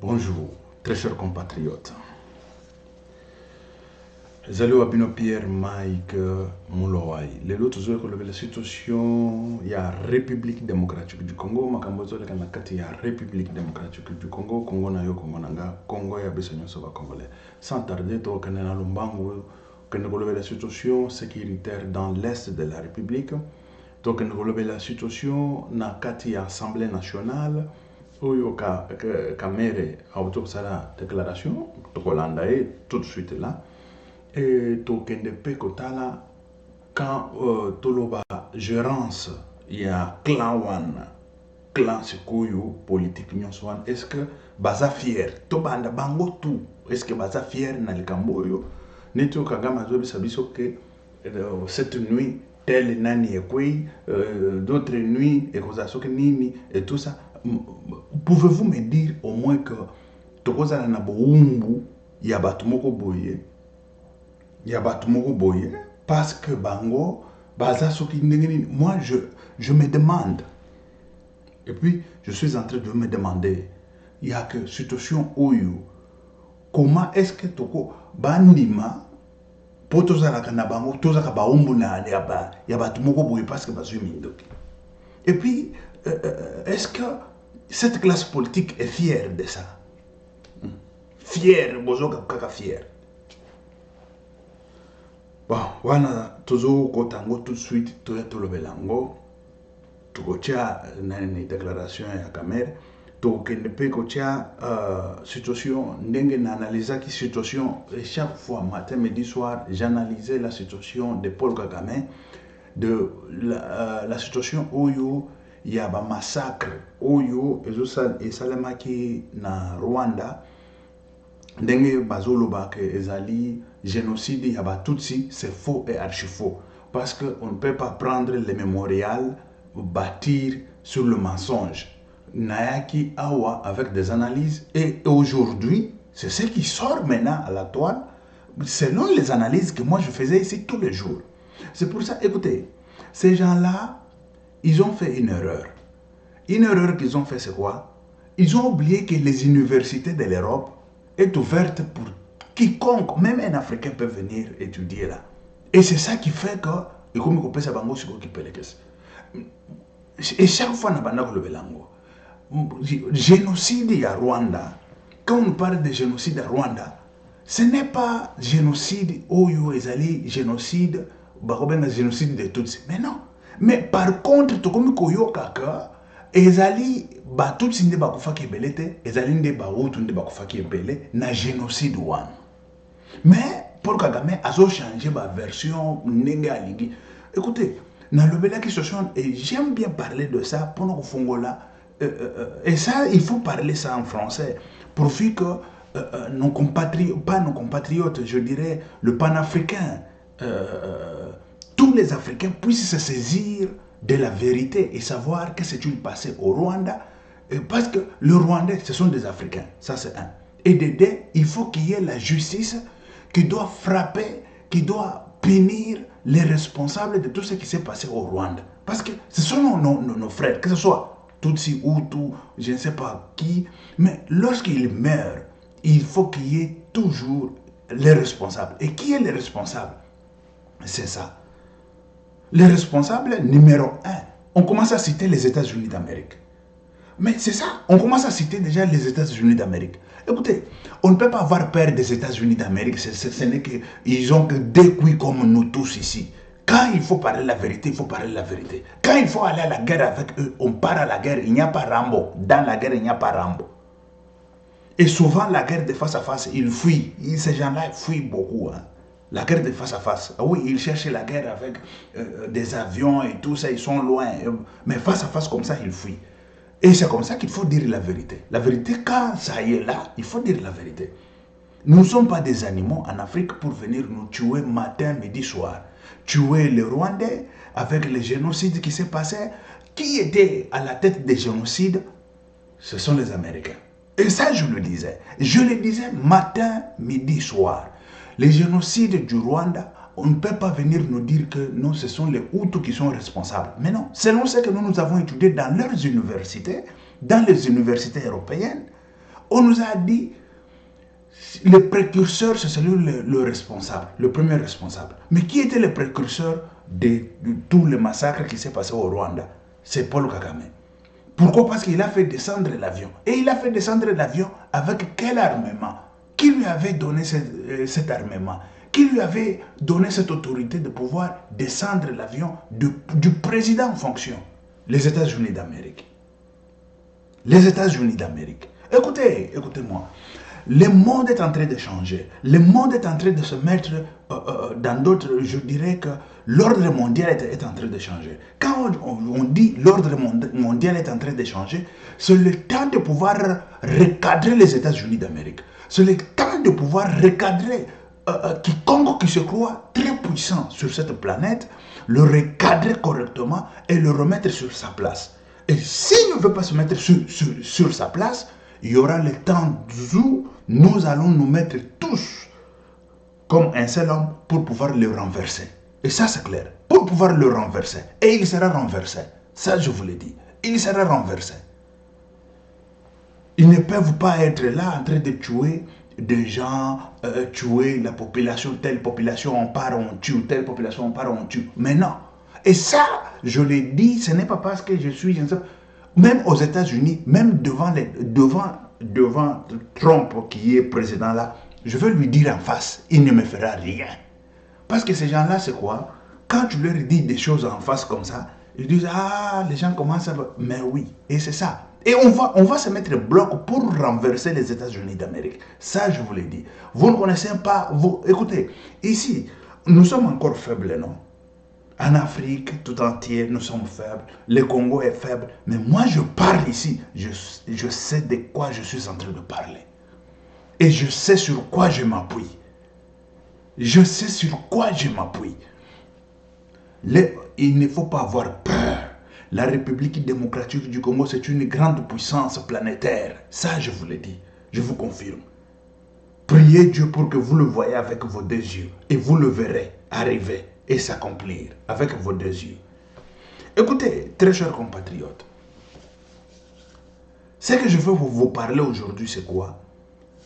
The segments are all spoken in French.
Bonjour, très chers compatriotes. Zalo Abino Pierre Mike Moulowai. Les autres ont relevé la situation. Il y a République démocratique du Congo. Makambozo le kanakati ya République démocratique du Congo. Congo na yo Congo nanga. Congo ya besanyo soba congolais. Sans tarder, to kanena lumbangu que nous relever la situation sécuritaire dans l'est de la République. Donc nous relever la situation na kati ya Assemblée nationale. Oyo kamere autour de la déclaration. Tokolanda tout de suite là. Et tokende pe kotala quand toloba gérance il y a clan one clan sikoyo politique nyonso wana est-ce que baza fier to banda bango tout est-ce que baza fier na likambo yo neto kagama zo bisabiso que cette nuit tel nani ekwe d'autres nuits et cause que nini et tout ça pouvez-vous me dire au moins que tokozala na boumbu ya batu moko boye parce que bango baza soki ndengeni moi je me demande et puis je suis en train de me demander il y a que situation oyo comment est-ce que toko bandima poto zala kana bango tozaka baumbu na ya batu moko boye parce que bazui mindoki et puis est-ce que cette classe politique est fière de ça fière bozoka kaka fière. Bon, wana tozo kotango tout de suite toya tolobelango tukotia nani déclaration ya Kamere tokende pe kotia situation ndenge na analyser qui situation et chaque fois matin midi soir j'analysais la situation de Paul Kagame de la situation oyo ya ba massacre oyo esalemaki na Rwanda ndenge bazoloba ke ezali génocide ya Batutsi, c'est faux et archi faux parce que on ne peut pas prendre le mémorial bâtir sur le mensonge nayaki awa avec des analyses et aujourd'hui c'est ce qui sort maintenant à la toile selon les analyses que moi je faisais ici tous les jours. C'est pour ça, écoutez, ces gens-là ils ont fait une erreur qu'ils ont fait. C'est quoi? Ils ont oublié que les universités de l'Europe est ouverte pour quiconque, même un Africain peut venir étudier là. Et c'est ça qui fait que, et comme on peut savoir, et chaque fois, on a le belango. Génocide à Rwanda, quand on parle de génocide à Rwanda, ce n'est pas génocide oyo ezali génocide, génocide de Tutsi. Mais non. Mais par contre, tout comme koyoka ka ezali batutsi nde bakufaki ebele te ezali nde bahutu nde bakufaki ebele na génocide wana. Mais Paul Kagame a changé ma version ndenge alingi. Écoutez, na lobela qui situation et j'aime bien parler de ça pour nous fongola et ça il faut parler ça en français pour que nos compatriotes, pas nos compatriotes, je dirais le panafricain, tous les Africains puissent se saisir de la vérité et savoir qu'est-ce qui s'est passé au Rwanda. Parce que le Rwandais, ce sont des Africains. Ça, c'est un. Et de deux, il faut qu'il y ait la justice qui doit frapper, qui doit punir les responsables de tout ce qui s'est passé au Rwanda. Parce que ce sont nos frères, que ce soit Tutsi, Hutu, je ne sais pas qui. Mais lorsqu'ils meurent, il faut qu'il y ait toujours les responsables. Et qui est le responsable? C'est ça. Les responsables numéro un, on commence à citer les États-Unis d'Amérique. Mais c'est ça, on commence à citer déjà les États-Unis d'Amérique. Écoutez, on ne peut pas avoir peur des États-Unis d'Amérique, ce n'est qu'ils ont que des couilles comme nous tous ici. Quand il faut parler la vérité, il faut parler la vérité. Quand il faut aller à la guerre avec eux, on part à la guerre, il n'y a pas Rambo. Dans la guerre, il n'y a pas Rambo. Et souvent, la guerre de face à face, ils fuient. Ces gens-là fuient beaucoup. Hein. La guerre de face à face. Oui, ils cherchent la guerre avec des avions et tout ça, ils sont loin. Mais face à face, comme ça, ils fuient. Et c'est comme ça qu'il faut dire la vérité. La vérité, quand ça y est là, il faut dire la vérité. Nous ne sommes pas des animaux en Afrique pour venir nous tuer matin, midi, soir. Tuer les Rwandais avec le génocide qui s'est passé. Qui était à la tête des génocides? Ce sont les Américains. Et ça, je le disais. Je le disais matin, midi, soir. Les génocides du Rwanda, on ne peut pas venir nous dire que non, ce sont les Hutus qui sont responsables. Mais non, selon ce que nous avons étudié dans leurs universités, dans les universités européennes, On nous a dit, le précurseur, c'est celui le responsable, le premier responsable. Mais qui était le précurseur de tous les massacres qui s'est passé au Rwanda? C'est Paul Kagame. Pourquoi? Parce qu'il a fait descendre l'avion. Et il a fait descendre l'avion avec quel armement? Qui lui avait donné cet armement? Qui lui avait donné cette autorité de pouvoir descendre l'avion du président en fonction? Les États-Unis d'Amérique. Les États-Unis d'Amérique. Écoutez, écoutez-moi. Le monde est en train de changer. Le monde est en train de se mettre dans d'autres... Je dirais que l'ordre mondial est en train de changer. Quand on dit l'ordre mondial est en train de changer, c'est le temps de pouvoir recadrer les États-Unis d'Amérique. C'est le temps de pouvoir recadrer quiconque qui se croit très puissant sur cette planète, le recadrer correctement et le remettre sur sa place. Et s'il ne veut pas se mettre sur sa place, il y aura le temps où nous allons nous mettre tous comme un seul homme pour pouvoir le renverser. Et ça, c'est clair. Pour pouvoir le renverser. Et il sera renversé. Ça, je vous l'ai dit. Il sera renversé. Ils ne peuvent pas être là en train de tuer des gens, tuer la population, telle population on part, on tue, telle population on part, on tue. Mais non. Et ça, je l'ai dit, ce n'est pas parce que je suis... Même aux États-Unis, même devant Trump qui est président là, je veux lui dire en face, il ne me fera rien. Parce que ces gens-là, c'est quoi? Quand tu leur dis des choses en face comme ça, ils disent, ah, les gens commencent à... Mais oui, et c'est ça. Et on va se mettre bloc pour renverser les États-Unis d'Amérique. Ça, je vous l'ai dit. Vous ne connaissez pas... Écoutez, ici, nous sommes encore faibles, non? En Afrique tout entière, nous sommes faibles. Le Congo est faible. Mais moi, je parle ici. Je sais de quoi je suis en train de parler. Et je sais sur quoi je m'appuie. Je sais sur quoi je m'appuie. Il ne faut pas avoir peur. La République démocratique du Congo, c'est une grande puissance planétaire. Ça, je vous l'ai dit. Je vous confirme. Priez Dieu pour que vous le voyez avec vos deux yeux. Et vous le verrez arriver et s'accomplir avec vos deux yeux. Écoutez, très chers compatriotes, ce que je veux vous parler aujourd'hui, c'est quoi?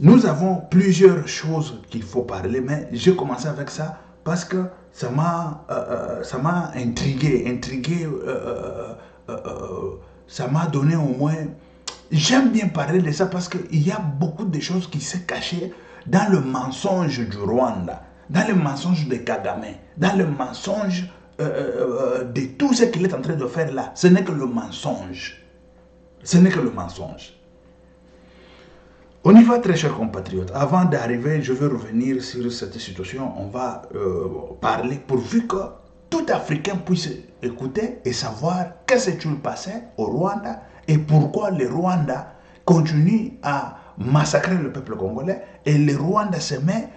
Nous avons plusieurs choses qu'il faut parler, mais j'ai commencé avec ça parce que ça m'a intrigué, ça m'a donné au moins... J'aime bien parler de ça parce qu'il y a beaucoup de choses qui se cachent dans le mensonge du Rwanda, dans le mensonge de Kagame, dans le mensonge de tout ce qu'il est en train de faire là. Ce n'est que le mensonge. Ce n'est que le mensonge. On y va, très chers compatriotes. Avant d'arriver, je veux revenir sur cette situation. On va parler pourvu que tout Africain puisse écouter et savoir qu'est-ce qui s'est passé au Rwanda et pourquoi le Rwanda continue à massacrer le peuple congolais et le Rwanda se met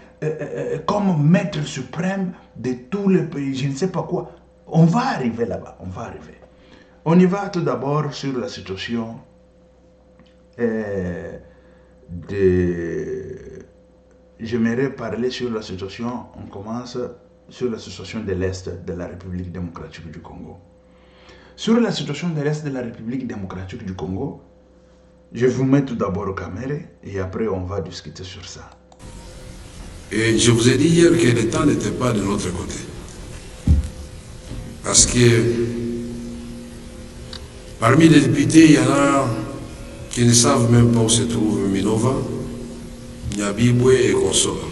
comme maître suprême de tous les pays. Je ne sais pas quoi. On va arriver là-bas. On va arriver. On y va tout d'abord sur la situation J'aimerais parler sur la situation, on commence sur la situation de l'Est de la République démocratique du Congo. Sur la situation de l'Est de la République démocratique du Congo, je vous mets tout d'abord au caméra et après on va discuter sur ça. Et je vous ai dit hier que le temps n'était pas de notre côté. Parce que parmi les députés, il y en a qui ne savent même pas où se trouve Minova, Nyabibwe et consorts.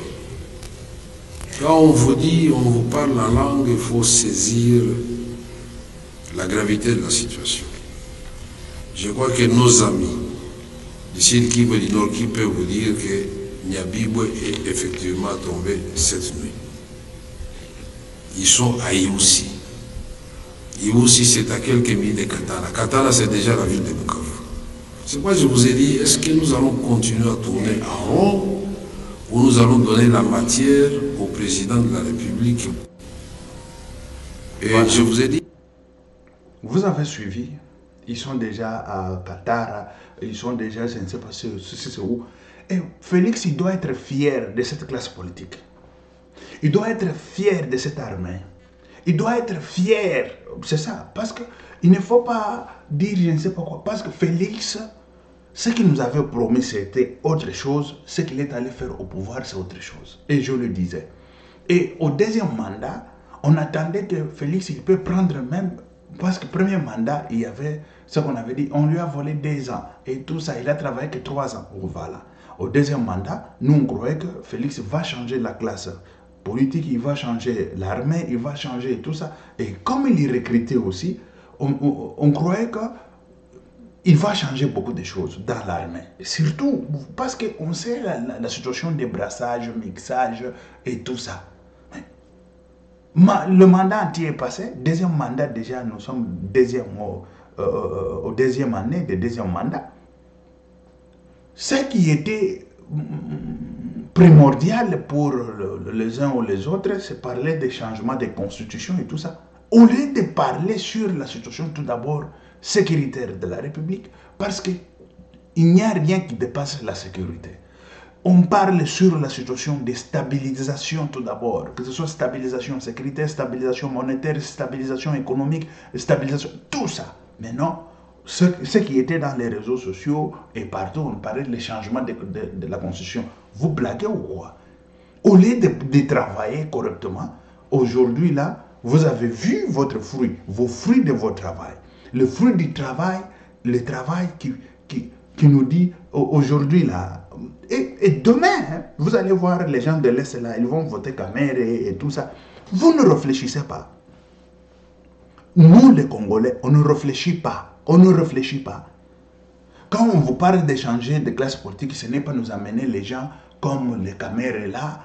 Quand on vous dit, on vous parle en langue, il faut saisir la gravité de la situation. Je crois que nos amis d'ici le Kivu du Nord qui peuvent vous dire que Nyabibwe est effectivement tombé cette nuit. Ils sont à Iousi. Iousi, c'est à quelques milles de Katana. Katana, c'est déjà la ville de Bukavu. C'est pourquoi je vous ai dit, est-ce que nous allons continuer à tourner en rond ou nous allons donner la matière au président de la République? Et voilà. Je vous ai dit... Vous avez suivi, ils sont déjà à Qatar, ils sont déjà, je ne sais pas si c'est où. Et Félix, il doit être fier de cette classe politique. Il doit être fier de cette armée. Il doit être fier, c'est ça, parce qu'il ne faut pas dire je ne sais pas quoi, parce que Félix, Ce qu'il nous avait promis, c'était autre chose. Ce qu'il est allé faire au pouvoir, c'est autre chose. Et je le disais. Et au deuxième mandat, on attendait que Félix, il peut prendre même... Parce que premier mandat, il y avait ce qu'on avait dit, on lui a volé 2 ans. Et tout ça, il a travaillé que 3 ans. Voilà. Au deuxième mandat, nous, on croyait que Félix va changer la classe politique, il va changer l'armée, il va changer tout ça. Et comme il est recruté aussi, on croyait que il va changer beaucoup de choses dans l'armée. Surtout parce qu'on sait la situation des brassages, mixage et tout ça. Le mandat entier est passé. Deuxième mandat, déjà, nous sommes au deuxième année de deuxième mandat. Ce qui était primordial pour les uns ou les autres, c'est parler des changements de constitution et tout ça. Au lieu de parler sur la situation tout d'abord sécuritaire de la République, parce qu'il n'y a rien qui dépasse la sécurité. On parle sur la situation de stabilisation tout d'abord, que ce soit stabilisation sécuritaire, stabilisation monétaire, stabilisation économique, stabilisation, tout ça. Maintenant, ce qui était dans les réseaux sociaux et partout, on parlait des changements de la Constitution. Vous blaguez ou quoi? Au lieu de travailler correctement, aujourd'hui là, vous avez vu votre fruit, vos fruits de votre travail. Le fruit du travail, le travail qui nous dit aujourd'hui là, et demain, hein, vous allez voir les gens de l'Est là, ils vont voter Kamere et tout ça. Vous ne réfléchissez pas. Nous les Congolais, on ne réfléchit pas. On ne réfléchit pas. Quand on vous parle de changer de classe politique, ce n'est pas nous amener les gens comme les Kamere là.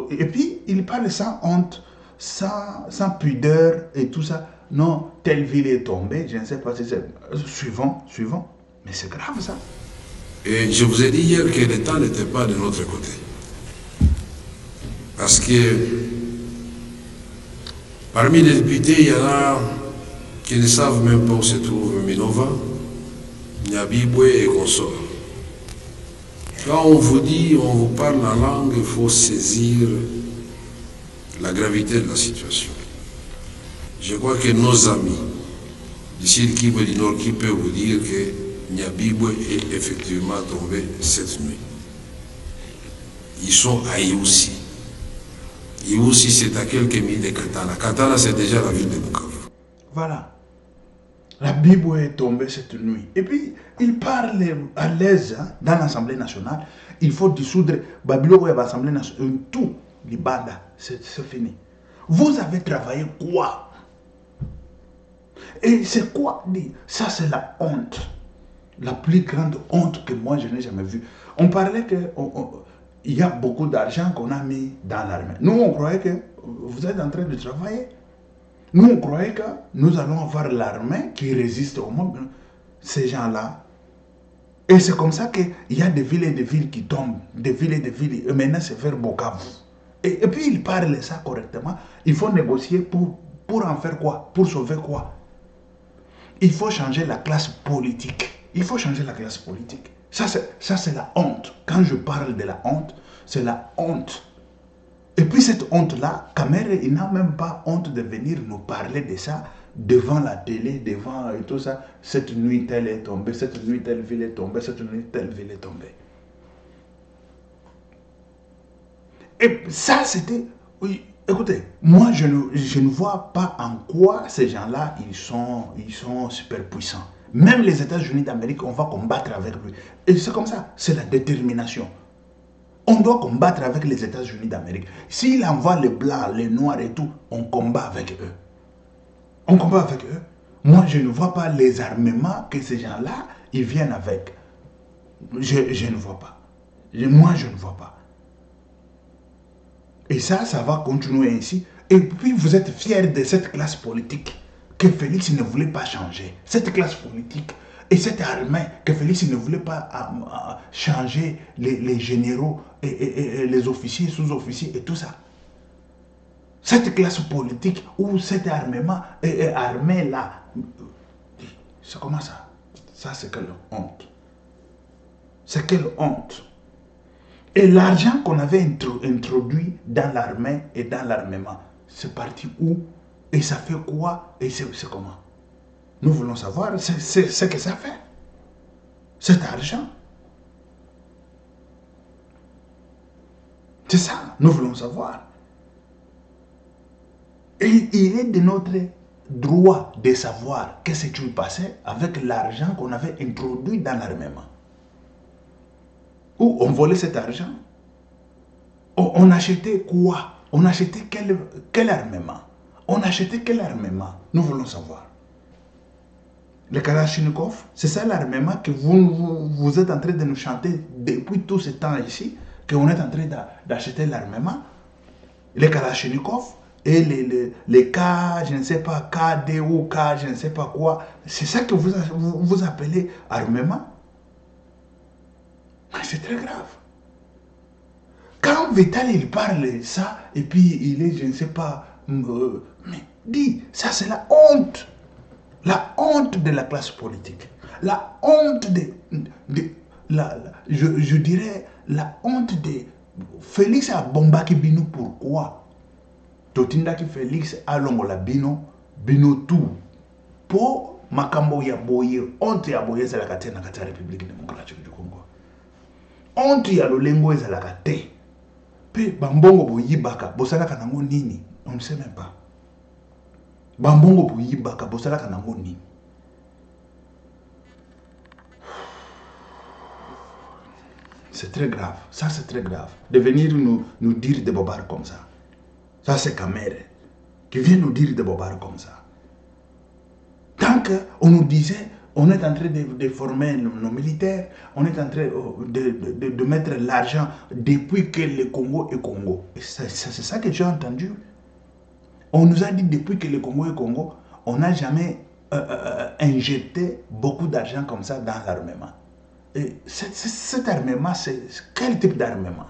Et puis, ils parlent sans honte, sans pudeur et tout ça. Non, telle ville est tombée, je ne sais pas si c'est... Suivant. Mais c'est grave ça. Et je vous ai dit hier que l'État n'était pas de notre côté. Parce que parmi les députés, il y en a qui ne savent même pas où se trouve Minova, Nyabibwe et consorts. Quand on vous dit, on vous parle en langue, il faut saisir la gravité de la situation. Je crois que nos amis d'ici le Kivu du Nord qui peuvent vous dire que Nyabibwe est effectivement tombé cette nuit. Ils sont à Iousi. Iousi, c'est à quelques milles de Katana. Katana, c'est déjà la ville de Bukavu. Voilà. La Bible est tombée cette nuit. Et puis, il parle à l'aise hein, dans l'Assemblée nationale. Il faut dissoudre Babylone et l'Assemblée nationale. Tout, les bandes, c'est fini. Vous avez travaillé quoi? Et c'est quoi? Ça, c'est la honte. La plus grande honte que moi, je n'ai jamais vue. On parlait qu'il y a beaucoup d'argent qu'on a mis dans l'armée. Nous, on croyait que vous êtes en train de travailler. Nous, on croyait que nous allons avoir l'armée qui résiste au monde. Ces gens-là. Et c'est comme ça qu'il y a des villes et des villes qui tombent. Des villes et des villes. Et maintenant, c'est vers Bukavu. Et puis, ils parlent ça correctement. Il faut négocier pour en faire quoi? Pour sauver quoi? Il faut changer la classe politique. Il faut changer la classe politique. Ça, c'est la honte. Quand je parle de la honte, c'est la honte. Et puis cette honte-là, Kamere, il n'a même pas honte de venir nous parler de ça devant la télé, devant et tout ça. Cette nuit, telle est tombée, cette nuit, telle ville est tombée, cette nuit, telle ville est tombée. Et ça, c'était... Oui, écoutez, moi, je ne vois pas en quoi ces gens-là, ils sont super puissants. Même les États-Unis d'Amérique, on va combattre avec lui. Et c'est comme ça, c'est la détermination. On doit combattre avec les États-Unis d'Amérique. S'il envoie les blancs, les noirs et tout, on combat avec eux. On combat avec eux. Moi, je ne vois pas les armements que ces gens-là, ils viennent avec. Je ne vois pas. Moi, je ne vois pas. Et ça va continuer ainsi. Et puis, vous êtes fiers de cette classe politique que Félix ne voulait pas changer. Cette classe politique et cette armée que Félix ne voulait pas changer les généraux et les officiers, sous-officiers et tout ça. Cette classe politique ou cet armement et armée là, c'est comment ça? Ça, c'est quelle honte. C'est quelle honte. Et l'argent qu'on avait introduit dans l'armée et dans l'armement, c'est parti où? Et ça fait quoi? Et c'est comment? Nous voulons savoir ce que ça fait. Cet argent. C'est ça, nous voulons savoir. Et il est de notre droit de savoir qu'est-ce qui s'est passé avec l'argent qu'on avait introduit dans l'armement. Où on volait cet argent. On achetait quoi? On achetait quel armement? On achetait quel armement? Nous voulons savoir. Le Kalachnikov, c'est ça l'armement que vous êtes en train de nous chanter depuis tout ce temps ici, qu'on est en train d'acheter l'armement. Le Kalachnikov et les K, je ne sais pas, KD ou K, je ne sais pas quoi. C'est ça que vous appelez armement? C'est très grave. Quand Vital il parle ça, et puis il est, je ne sais pas, mais dit, ça c'est la honte. La honte de la classe politique. La honte je dirais, la honte de Félix a bombaki bino pourquoi? Totinda ki Félix a longola bino tout. Pour makambo ya boye, honte ya boye za la katena kata République démocratique du Congo. Honte ya lolengo za la kate. Pe bambongo boyibaka, bosalaka nango nini? On ne sait même pas. Bambongo boyibaka, bosalaka nango nini? C'est très grave, ça c'est très grave. De venir nous dire des bobards comme ça. Ça c'est Kamere qui vient nous dire des bobards comme ça. Tant qu'on nous disait, on est en train de former nos militaires, on est en train de mettre l'argent depuis que le Congo est Congo. C'est ça que j'ai entendu. On nous a dit depuis que le Congo est Congo, on n'a jamais injecté beaucoup d'argent comme ça dans l'armement. Et cet armement, c'est quel type d'armement?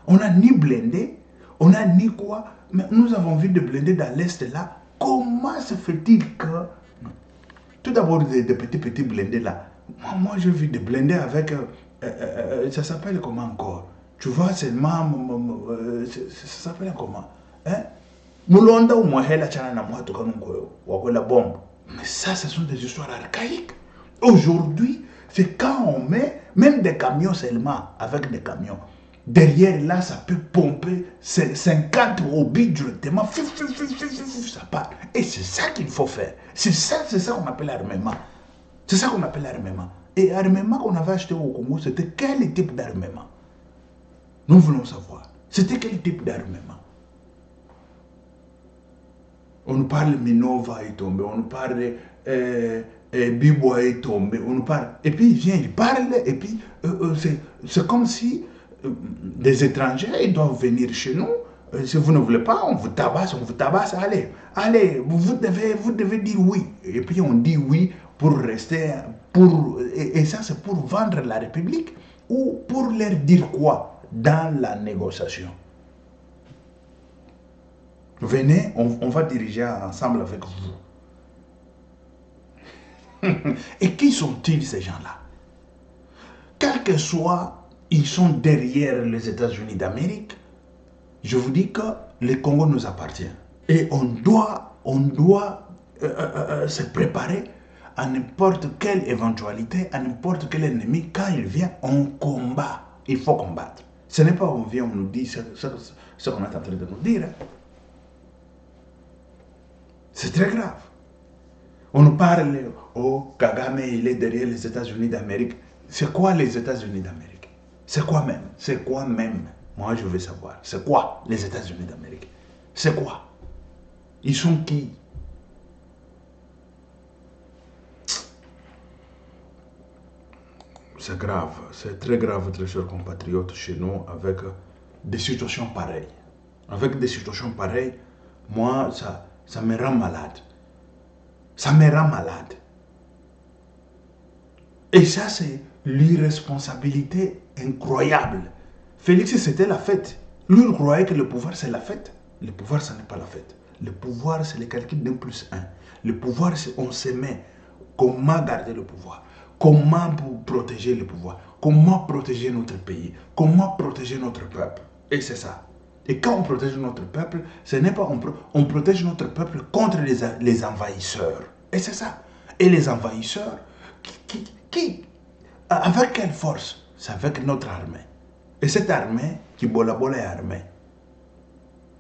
On n'a ni blindé, on n'a ni quoi, mais nous avons vu des blindés dans l'Est là. Comment se fait-il que... Tout d'abord, des petits blindés là. Moi j'ai vu des blindés avec... ça s'appelle comment encore? Tu vois seulement... ça s'appelle comment? Hein? Moulonda ou Mohela Chana na Mohato Kanungo, ou la bombe. Mais ça, ce sont des histoires archaïques. Aujourd'hui, c'est quand on met même des camions seulement, avec des camions. Derrière là, ça peut pomper 50 obis directement. Ça part. Et c'est ça qu'il faut faire. C'est ça qu'on appelle armement. C'est ça qu'on appelle armement. Et armement qu'on avait acheté au Congo, c'était quel type d'armement? Nous voulons savoir. C'était quel type d'armement? On nous parle Minova est tombé, on nous parle Bibo est tombé, on nous parle. Et puis il vient, il parle, et puis c'est comme si des étrangers ils doivent venir chez nous. Si vous ne voulez pas, on vous tabasse, allez, vous devez dire oui. Et puis on dit oui pour rester, et ça c'est pour vendre la République ou pour leur dire quoi dans la négociation. Venez, on va diriger ensemble avec vous. Et qui sont-ils ces gens-là? Quel que soit, ils sont derrière les États-Unis d'Amérique. Je vous dis que le Congo nous appartient. Et on doit se préparer à n'importe quelle éventualité, à n'importe quel ennemi. Quand il vient, on combat. Il faut combattre. Ce n'est pas on vient, on nous dit ce qu'on est en train de nous dire. C'est très grave. On nous parle, oh, Kagame, il est derrière les États-Unis d'Amérique. C'est quoi les États-Unis d'Amérique? C'est quoi même? C'est quoi même? Moi, je veux savoir. C'est quoi les États-Unis d'Amérique? C'est quoi? Ils sont qui? C'est grave. C'est très grave, très chers compatriotes, chez nous, avec des situations pareilles. Avec des situations pareilles, moi, ça me rend malade. Ça me rend malade. Et ça, c'est l'irresponsabilité incroyable. Félix, c'était la fête. Lui, il croyait que le pouvoir, c'est la fête. Le pouvoir, ce n'est pas la fête. Le pouvoir, c'est le calcul d'un plus un. Le pouvoir, c'est on se met. Comment garder le pouvoir? Comment protéger le pouvoir? Comment protéger notre pays? Comment protéger notre peuple? Et c'est ça. Et quand on protège notre peuple, ce n'est pas on protège notre peuple contre les envahisseurs. Et c'est ça. Et les envahisseurs, avec quelle force? C'est avec notre armée. Et cette armée, qui bola armée.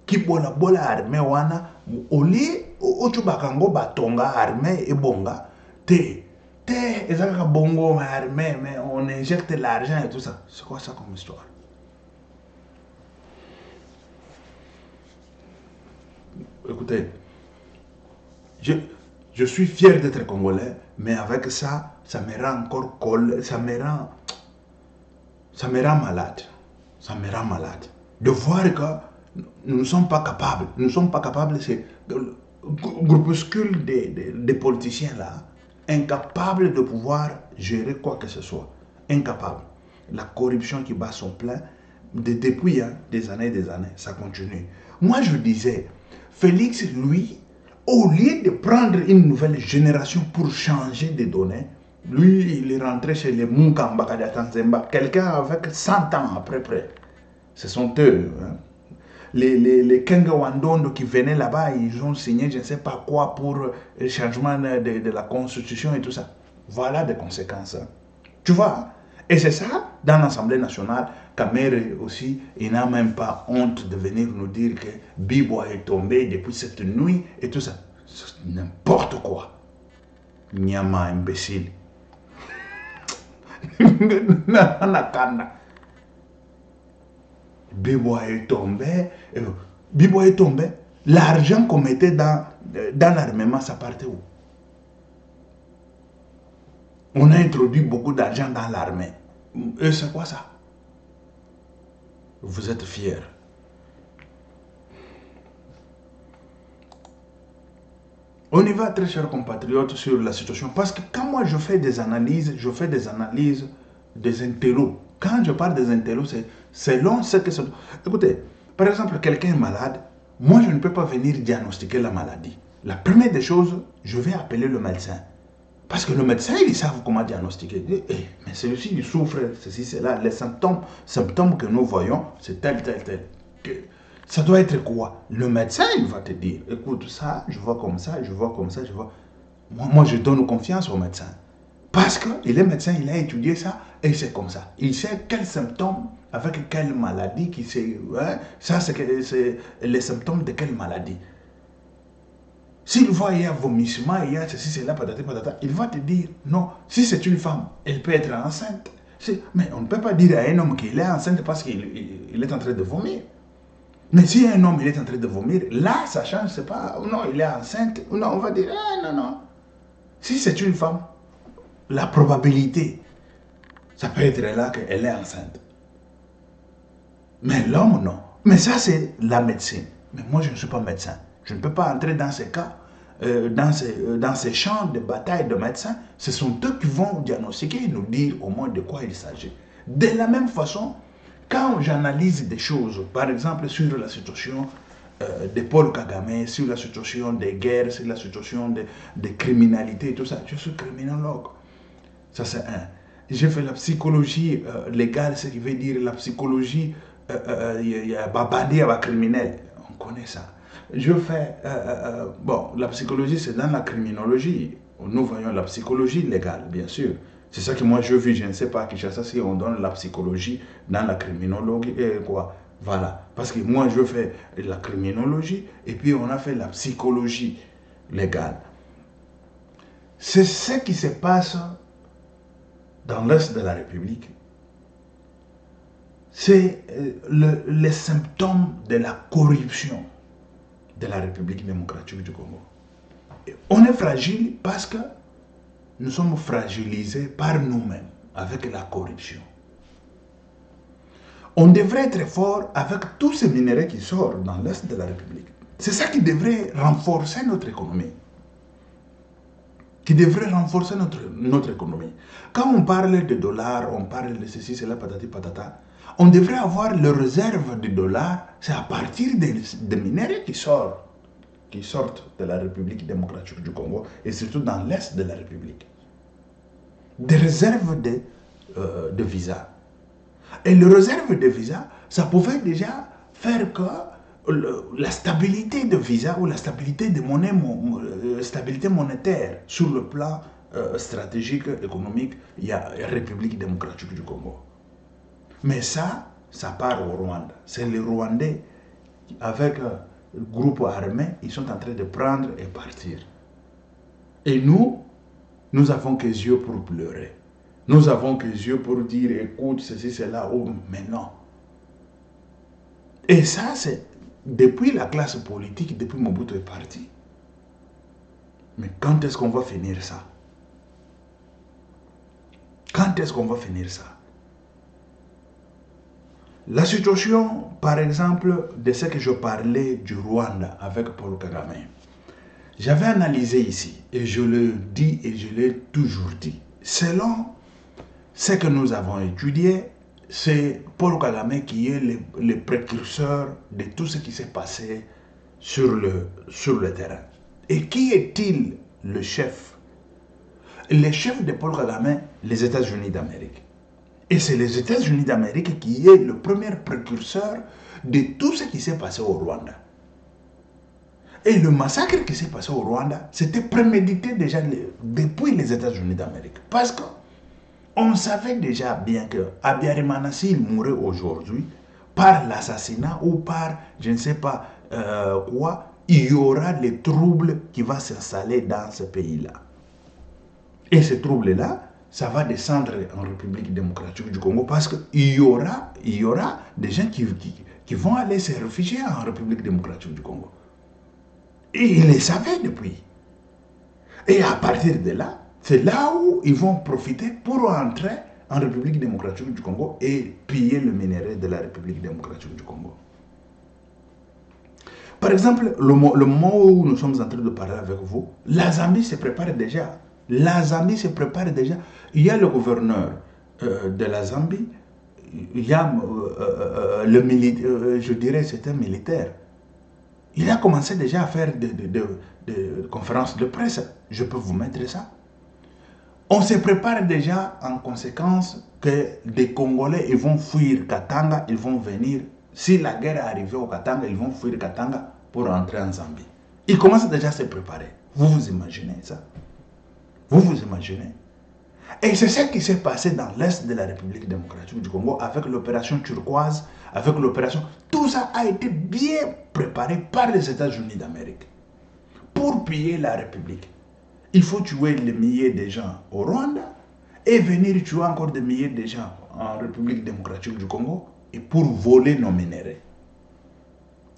Qui bola armée, wana, oli, ochubakango batonga armée et bonga, ezaka bongo armée, mais on injecte l'argent et tout ça. C'est quoi ça comme histoire? Écoutez, je suis fier d'être congolais, mais avec ça, ça me rend encore ça me rend malade. Ça me rend malade. De voir que nous ne sommes pas capables. Nous ne sommes pas capables, c'est le groupuscule des politiciens là, incapables de pouvoir gérer quoi que ce soit. Incapables. La corruption qui bat son plein, depuis des années, ça continue. Moi, je disais, Félix, lui, au lieu de prendre une nouvelle génération pour changer des données, lui, il est rentré chez les Munkamba Tanzemba, quelqu'un avec 100 ans à peu près. Ce sont eux. Hein. Les Kenga Wandondo qui venaient là-bas, ils ont signé je ne sais pas quoi pour le changement de la constitution et tout ça. Voilà des conséquences. Hein. Tu vois? Et c'est ça, dans l'Assemblée nationale, Kamere aussi, il n'a même pas honte de venir nous dire que Bibo est tombé depuis cette nuit et tout ça. N'importe quoi. Nyama imbécile. Bibo est tombé. Bibo est tombé. L'argent qu'on mettait dans l'armement, ça partait où? On a introduit beaucoup d'argent dans l'armée. Et c'est quoi ça? Vous êtes fiers. On y va, très chers compatriotes, sur la situation. Parce que quand moi je fais des analyses, des intellos. Quand je parle des intellos, c'est selon ce que c'est. Écoutez, par exemple, quelqu'un est malade, moi je ne peux pas venir diagnostiquer la maladie. La première des choses, je vais appeler le médecin. Parce que le médecin, ils savent comment diagnostiquer. Mais celui-ci, il souffre, ceci, cela. Les symptômes que nous voyons, c'est tel. Ça doit être quoi? Le médecin, il va te dire, écoute, ça, je vois comme ça, je vois comme ça, je vois. Moi, je donne confiance au médecin. Parce qu'il est médecin, il a étudié ça, et c'est comme ça. Il sait quels symptômes, avec quelle maladie, ça, c'est les symptômes de quelle maladie. S'il voit il y a vomissement, il y a ceci, cela, patata, il va te dire, non, si c'est une femme, elle peut être enceinte. Mais on ne peut pas dire à un homme qu'il est enceinte parce qu'il est en train de vomir. Mais si un homme il est en train de vomir, là, ça change, c'est pas, non, il est enceinte, non, on va dire, non. Si c'est une femme, la probabilité, ça peut être là qu'elle est enceinte. Mais l'homme, non. Mais ça, c'est la médecine. Mais moi, je ne suis pas médecin. Je ne peux pas entrer dans ces cas, dans ces champs de bataille de médecins. Ce sont eux qui vont diagnostiquer et nous dire au moins de quoi il s'agit. De la même façon, quand j'analyse des choses, par exemple sur la situation de Paul Kagame, sur la situation des guerres, sur la situation de criminalité et tout ça, je suis criminologue. Ça, c'est un. J'ai fait la psychologie légale, ce qui veut dire la psychologie bandit à criminel. On connaît ça. Je fais, la psychologie, c'est dans la criminologie. Nous voyons la psychologie légale, bien sûr. C'est ça que moi je vis, je ne sais pas à Kinshasa si on donne la psychologie dans la criminologie et quoi. Voilà. Parce que moi je fais la criminologie et puis on a fait la psychologie légale. C'est ce qui se passe dans l'Est de la République. C'est les symptômes de la corruption de la République démocratique du Congo. Et on est fragile parce que nous sommes fragilisés par nous-mêmes avec la corruption. On devrait être fort avec tous ces minéraux qui sortent dans l'Est de la République. C'est ça qui devrait renforcer notre économie. Notre économie. Quand on parle de dollars, on parle de ceci, cela, patati, patata, on devrait avoir les réserves de dollars, c'est à partir des minéraux qui sortent de la République démocratique du Congo et surtout dans l'Est de la République. Des réserves de visa. Et les réserves de visa, ça pouvait déjà faire que la stabilité de visa ou la stabilité de monnaie, stabilité monétaire sur le plan stratégique, économique, il y a la République démocratique du Congo. Mais ça, ça part au Rwanda. C'est les Rwandais, avec le groupe armé, ils sont en train de prendre et partir. Et nous avons que les yeux pour pleurer. Nous avons que les yeux pour dire, écoute, ceci, cela, oh, mais non. Et ça, c'est depuis la classe politique, depuis Mobutu est parti. Mais quand est-ce qu'on va finir ça? Quand est-ce qu'on va finir ça? La situation, par exemple, de ce que je parlais du Rwanda avec Paul Kagame, j'avais analysé ici, et je le dis et je l'ai toujours dit, selon ce que nous avons étudié, c'est Paul Kagame qui est le précurseur de tout ce qui s'est passé sur le terrain. Et qui est-il le chef? Le chef de Paul Kagame, les États-Unis d'Amérique. Et c'est les États-Unis d'Amérique qui est le premier précurseur de tout ce qui s'est passé au Rwanda. Et le massacre qui s'est passé au Rwanda, c'était prémédité déjà depuis les États-Unis d'Amérique. Parce qu'on savait déjà bien que Habyarimana, s'il mourait aujourd'hui, par l'assassinat ou par je ne sais pas quoi, il y aura les troubles qui vont s'installer dans ce pays-là. Et ces troubles-là, ça va descendre en République démocratique du Congo parce qu'il y aura des gens qui vont aller se réfugier en République démocratique du Congo. Et ils le savaient depuis. Et à partir de là, c'est là où ils vont profiter pour entrer en République démocratique du Congo et piller le minerai de la République démocratique du Congo. Par exemple, le moment où nous sommes en train de parler avec vous, la Zambie se prépare déjà. La Zambie se prépare déjà. Il y a le gouverneur de la Zambie, il y a le militaire, je dirais c'est un militaire. Il a commencé déjà à faire des conférences de presse. Je peux vous mettre ça. On se prépare déjà en conséquence que des Congolais ils vont fuir Katanga, ils vont venir. Si la guerre est arrivée au Katanga, ils vont fuir Katanga pour entrer en Zambie. Ils commencent déjà à se préparer. Vous vous imaginez ça? Vous vous imaginez? Et c'est ce qui s'est passé dans l'Est de la République démocratique du Congo avec l'opération turquoise, avec l'opération... Tout ça a été bien préparé par les États-Unis d'Amérique pour piller la République. Il faut tuer des milliers de gens au Rwanda et venir tuer encore des milliers de gens en République démocratique du Congo et pour voler nos minéraux.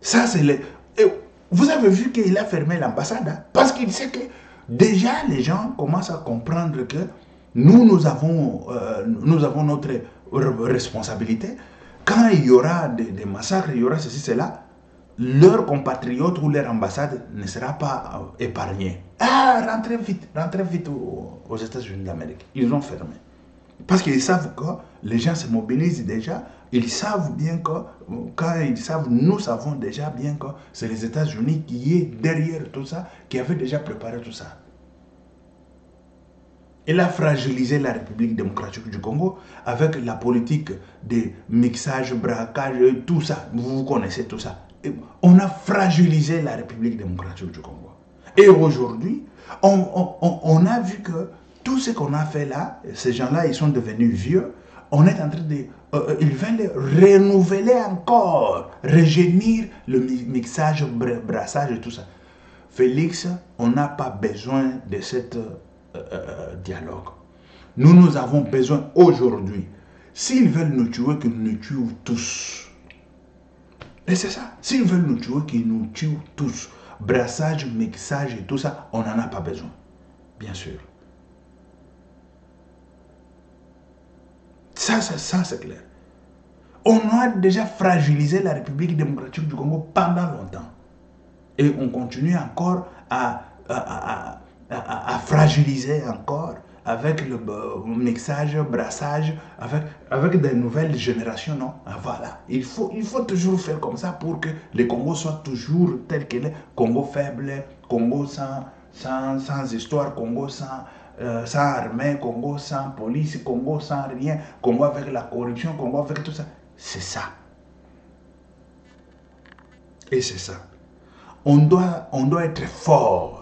Ça, c'est le... Et vous avez vu qu'il a fermé l'ambassade hein, parce qu'il sait que déjà les gens commencent à comprendre que nous avons notre responsabilité. Quand il y aura des massacres, il y aura ceci, cela, leurs compatriotes ou leur ambassade ne sera pas épargnée. Ah, rentrez vite aux États-Unis d'Amérique. Ils ont fermé. Parce qu'ils savent que les gens se mobilisent déjà. Ils savent bien que, quand ils savent, nous savons déjà bien que c'est les États-Unis qui est derrière tout ça, qui avaient déjà préparé tout ça. Il a fragilisé la République démocratique du Congo avec la politique de mixage, braquage, tout ça. Vous connaissez tout ça. Et on a fragilisé la République démocratique du Congo. Et aujourd'hui, on a vu que tout ce qu'on a fait là, ces gens-là, ils sont devenus vieux. On est en train de... ils veulent renouveler encore, régénir le mixage, brassage et tout ça. Félix, on n'a pas besoin de cette... dialogue. Nous avons besoin aujourd'hui. S'ils veulent nous tuer, qu'ils nous tuent tous. Et c'est ça. S'ils veulent nous tuer, qu'ils nous tuent tous. Brassage, mixage et tout ça, on n'en a pas besoin. Bien sûr. Ça c'est clair. On a déjà fragilisé la République démocratique du Congo pendant longtemps. Et on continue encore à fragiliser encore avec le mixage, brassage, avec des nouvelles générations, non? Voilà. Il faut toujours faire comme ça pour que le Congo soit toujours tel qu'il est. Congo faible, Congo sans histoire, Congo sans armée, Congo sans police, Congo sans rien, Congo avec la corruption, Congo avec tout ça. C'est ça. Et c'est ça. On doit être fort.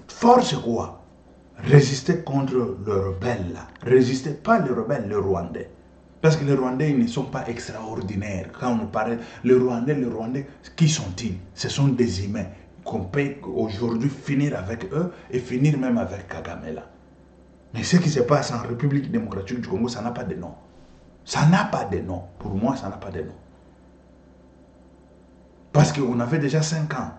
Fort, c'est quoi? Résister contre le rebelle là. Résister, pas le rebelle, le Rwandais. Parce que les Rwandais, ils ne sont pas extraordinaires. Quand on parle, les Rwandais, qui sont-ils? Ce sont des humains qu'on peut aujourd'hui finir avec eux et finir même avec Kagame là. Mais ce qui se passe en République démocratique du Congo, ça n'a pas de nom. Ça n'a pas de nom. Pour moi, ça n'a pas de nom. Parce qu'on avait déjà 5 ans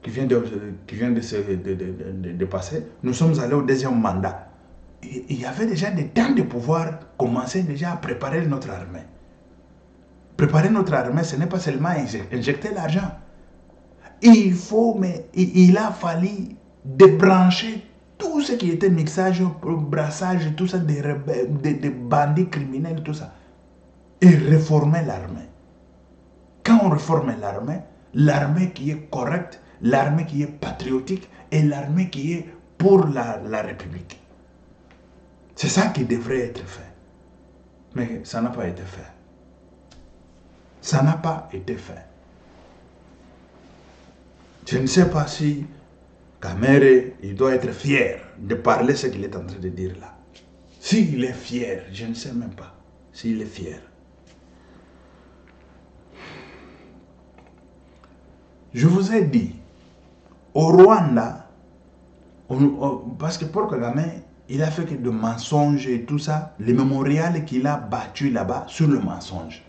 qui vient de passer. Nous sommes allés au deuxième mandat. Il y avait déjà des temps de pouvoir commencer déjà à préparer notre armée. Préparer notre armée, ce n'est pas seulement injecter l'argent. Il a fallu débrancher tout ce qui était mixage, brassage, tout ça, des bandits criminels, tout ça. Et réformer l'armée. Quand on réforme l'armée, l'armée qui est correcte, l'armée qui est patriotique et l'armée qui est pour la République. C'est ça qui devrait être fait. Mais ça n'a pas été fait. Ça n'a pas été fait. Je ne sais pas si Kamere, il doit être fier de parler ce qu'il est en train de dire là. S'il est fier, je ne sais même pas s'il est fier. Je vous ai dit, au Rwanda, parce que Paul Kagame, il a fait que de mensonges et tout ça, les mémorials qu'il a battus là-bas sur le mensonge.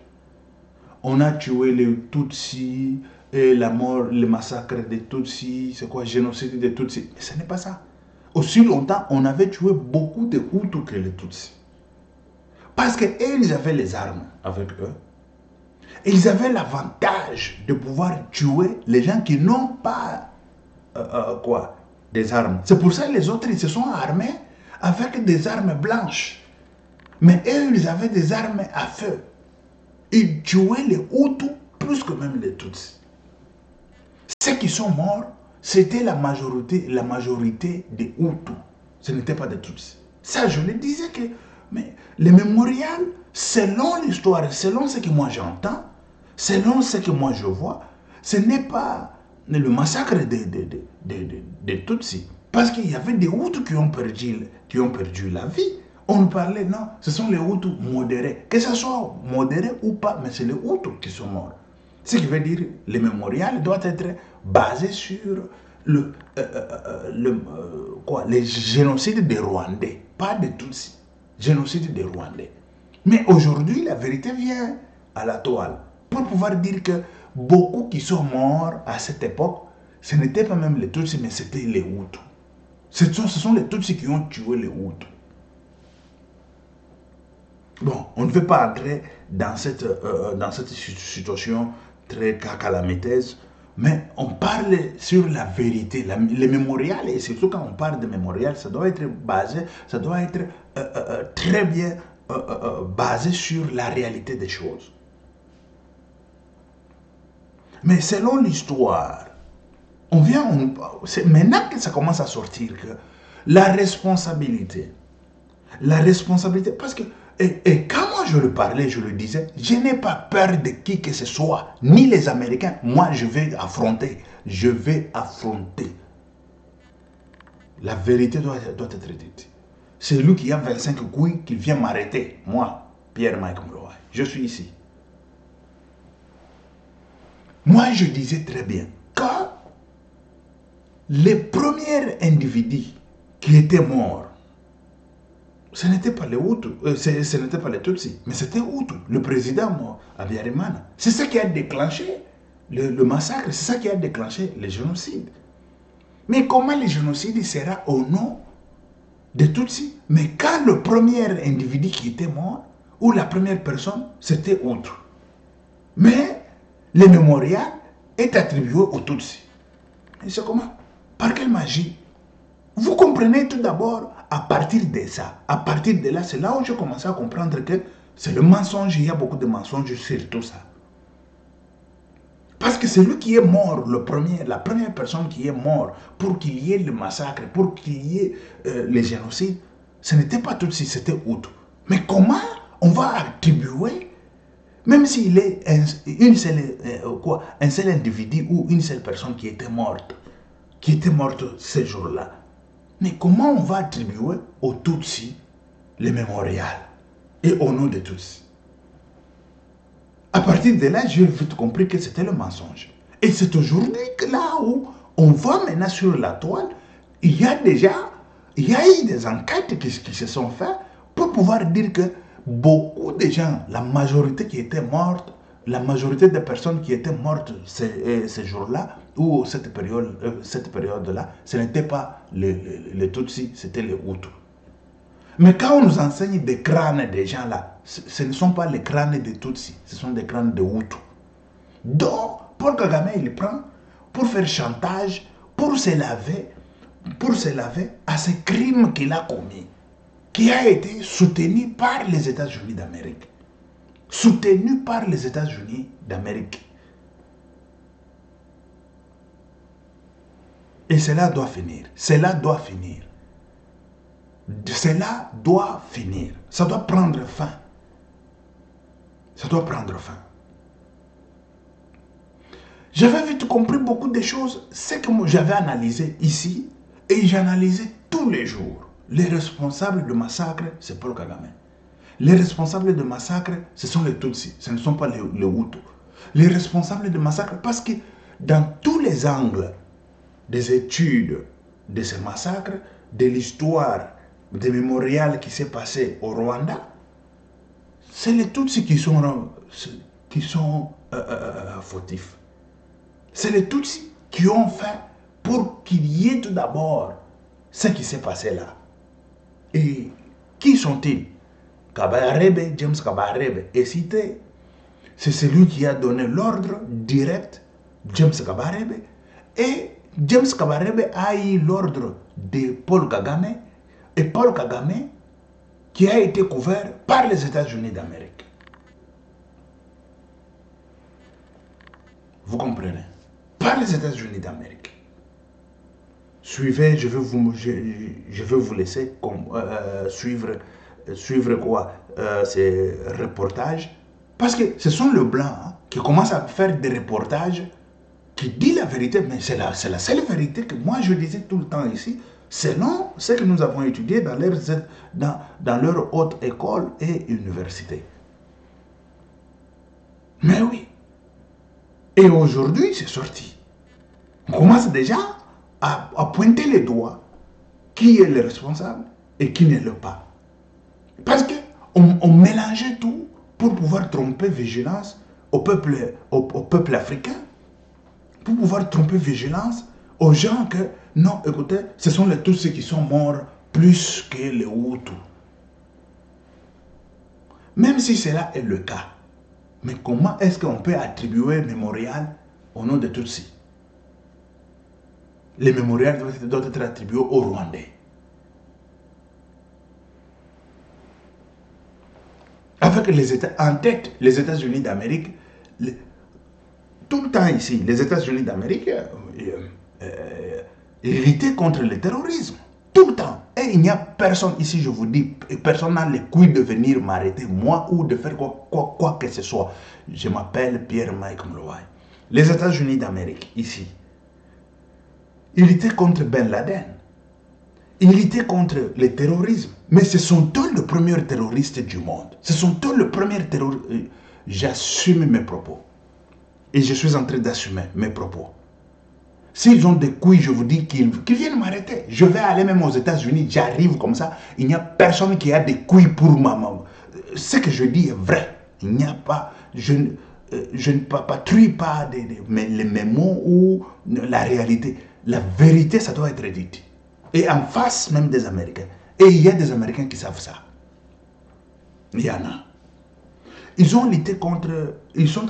On a tué les Tutsis, et la mort, le massacre des Tutsis, c'est quoi, génocide des Tutsis. Mais ce n'est pas ça. Aussi longtemps, on avait tué beaucoup de Hutus que les Tutsis. Parce qu'ils avaient les armes avec eux. Et ils avaient l'avantage de pouvoir tuer les gens qui n'ont pas des armes. C'est pour ça que les autres, ils se sont armés avec des armes blanches. Mais eux, ils avaient des armes à feu. Ils tuaient les Hutus plus que même les Tutsis. Ceux qui sont morts, c'était la majorité des Hutus. Ce n'était pas des Tutsis. Ça, je le disais que... Mais les mémorials, selon l'histoire, selon ce que moi j'entends, selon ce que moi je vois, ce n'est pas le massacre des Tutsis. Parce qu'il y avait des Hutus qui ont perdu la vie. On parlait, non, ce sont les Hutus modérés. Que ce soit modéré ou pas, mais c'est les Hutus qui sont morts. Ce qui veut dire que le mémorial doit être basé sur les génocides des Rwandais, pas des Tutsis. Génocide des Rwandais. Mais aujourd'hui, la vérité vient à la toile. Pour pouvoir dire que beaucoup qui sont morts à cette époque, ce n'étaient pas même les Tutsis, mais c'était les Hutus. Ce sont les Tutsis qui ont tué les Hutus. Bon, on ne veut pas entrer dans cette situation très calamiteuse, mais on parle sur la vérité. Les mémorials, et surtout quand on parle de mémorial, ça doit être basé, ça doit être très bien basé sur la réalité des choses. Mais selon l'histoire, c'est maintenant que ça commence à sortir que la responsabilité, parce que, et quand moi je le parlais, je le disais, je n'ai pas peur de qui que ce soit, ni les Américains. Moi, je vais affronter. La vérité doit être dite. C'est lui qui a 25 couilles qui vient m'arrêter. Moi, Pierre-Mike Mouloua, je suis ici. Moi, je disais très bien, quand les premiers individus qui étaient morts, ce n'était pas les Hutus, ce n'était pas les Tutsis, mais c'était Hutus, le président Habyarimana. C'est ça qui a déclenché le massacre, c'est ça qui a déclenché le génocide. Mais comment le génocide sera au nom des Tutsis? Mais quand le premier individu qui était mort, ou la première personne, c'était Hutu. Mais le mémorial est attribué aux Tutsis. Et c'est comment? Par quelle magie? Vous comprenez tout d'abord, à partir de ça, à partir de là, c'est là où j'ai commencé à comprendre que c'est le mensonge, il y a beaucoup de mensonges sur tout ça. Parce que celui qui est mort, la première personne qui est mort pour qu'il y ait le massacre, pour qu'il y ait le génocide, ce n'était pas Tutsi, c'était Hutu. Mais comment on va attribuer, même s'il est un seul individu ou une seule personne qui était morte ce jour-là, mais comment on va attribuer aux Tutsis le mémorial? et au nom de tous. À partir de là, j'ai vite compris que c'était le mensonge. Et c'est aujourd'hui que là où on voit maintenant sur la toile, il y a eu des enquêtes qui se sont faites pour pouvoir dire que beaucoup de gens, la majorité qui étaient mortes, la majorité des personnes qui étaient mortes ces jours-là, ou cette période-là, ce n'était pas les Tutsis, c'était les Hutus. Mais quand on nous enseigne des crânes des gens là, ce ne sont pas les crânes des Tutsis, ce sont des crânes de Hutus. Donc, Paul Kagame, il prend pour faire chantage, pour se laver à ce crime qu'il a commis, qui a été soutenu par les États-Unis d'Amérique. Soutenu par les États-Unis d'Amérique. Et cela doit finir. Cela doit finir. Cela doit finir. Ça doit prendre fin. Ça doit prendre fin. J'avais vite compris beaucoup de choses. C'est que j'avais analysé ici et j'ai analysé tous les jours. Les responsables de massacre, c'est Paul Kagame. Les responsables de massacre, ce sont les Tutsis, ce ne sont pas les Hutus. Les responsables de massacre, parce que dans tous les angles des études de ces massacres, de l'histoire des mémorials qui s'est passé au Rwanda, c'est les Tutsis qui sont fautifs. C'est les Tutsis qui ont fait pour qu'il y ait tout d'abord ce qui s'est passé là. Et qui sont-ils? Kabarebe, James Kabarebe est cité. C'est celui qui a donné l'ordre direct, James Kabarebe. Et James Kabarebe a eu l'ordre de Paul Kagame. Et Paul Kagame qui a été couvert par les États-Unis d'Amérique. Vous comprenez? Par les États-Unis d'Amérique. Suivez, je vais vous laisser suivre quoi ces reportages. Parce que ce sont les Blancs qui commencent à faire des reportages qui disent la vérité, mais c'est la seule vérité que moi je disais tout le temps ici, selon ce que nous avons étudié dans leur haute école et université. Mais oui. Et aujourd'hui, c'est sorti. On commence déjà à pointer les doigts qui est le responsable et qui ne l'est pas. Parce qu'on mélangeait tout pour pouvoir tromper vigilance au peuple africain, pour pouvoir tromper vigilance aux gens que, non, écoutez, ce sont tous ceux qui sont morts plus que les Hutus. Même si cela est le cas, mais comment est-ce qu'on peut attribuer un mémorial au nom de Tutsis? Les mémorials doivent être attribués aux Rwandais. Avec en tête les États-Unis d'Amérique, tout le temps ici, les États-Unis d'Amérique, ils luttaient contre le terrorisme. Tout le temps. Et il n'y a personne ici, je vous dis, personne n'a les couilles de venir m'arrêter, moi, ou de faire quoi que ce soit. Je m'appelle Pierre-Mike Mlowaye. Les États-Unis d'Amérique, ici, ils luttaient contre Ben Laden. Ils luttaient contre le terrorisme. Mais ce sont eux les premiers terroristes du monde. Ce sont eux les premiers terroristes. J'assume mes propos. Et je suis en train d'assumer mes propos. S'ils ont des couilles, je vous dis qu'ils viennent m'arrêter. Je vais aller même aux États-Unis, j'arrive comme ça. Il n'y a personne qui a des couilles pour maman. Ce que je dis est vrai. Il n'y a pas... Je ne patrouille pas les mémos ou la réalité. La vérité, ça doit être dit. Et en face même des Américains. Et il y a des Américains qui savent ça. Il y en a. Ils sont en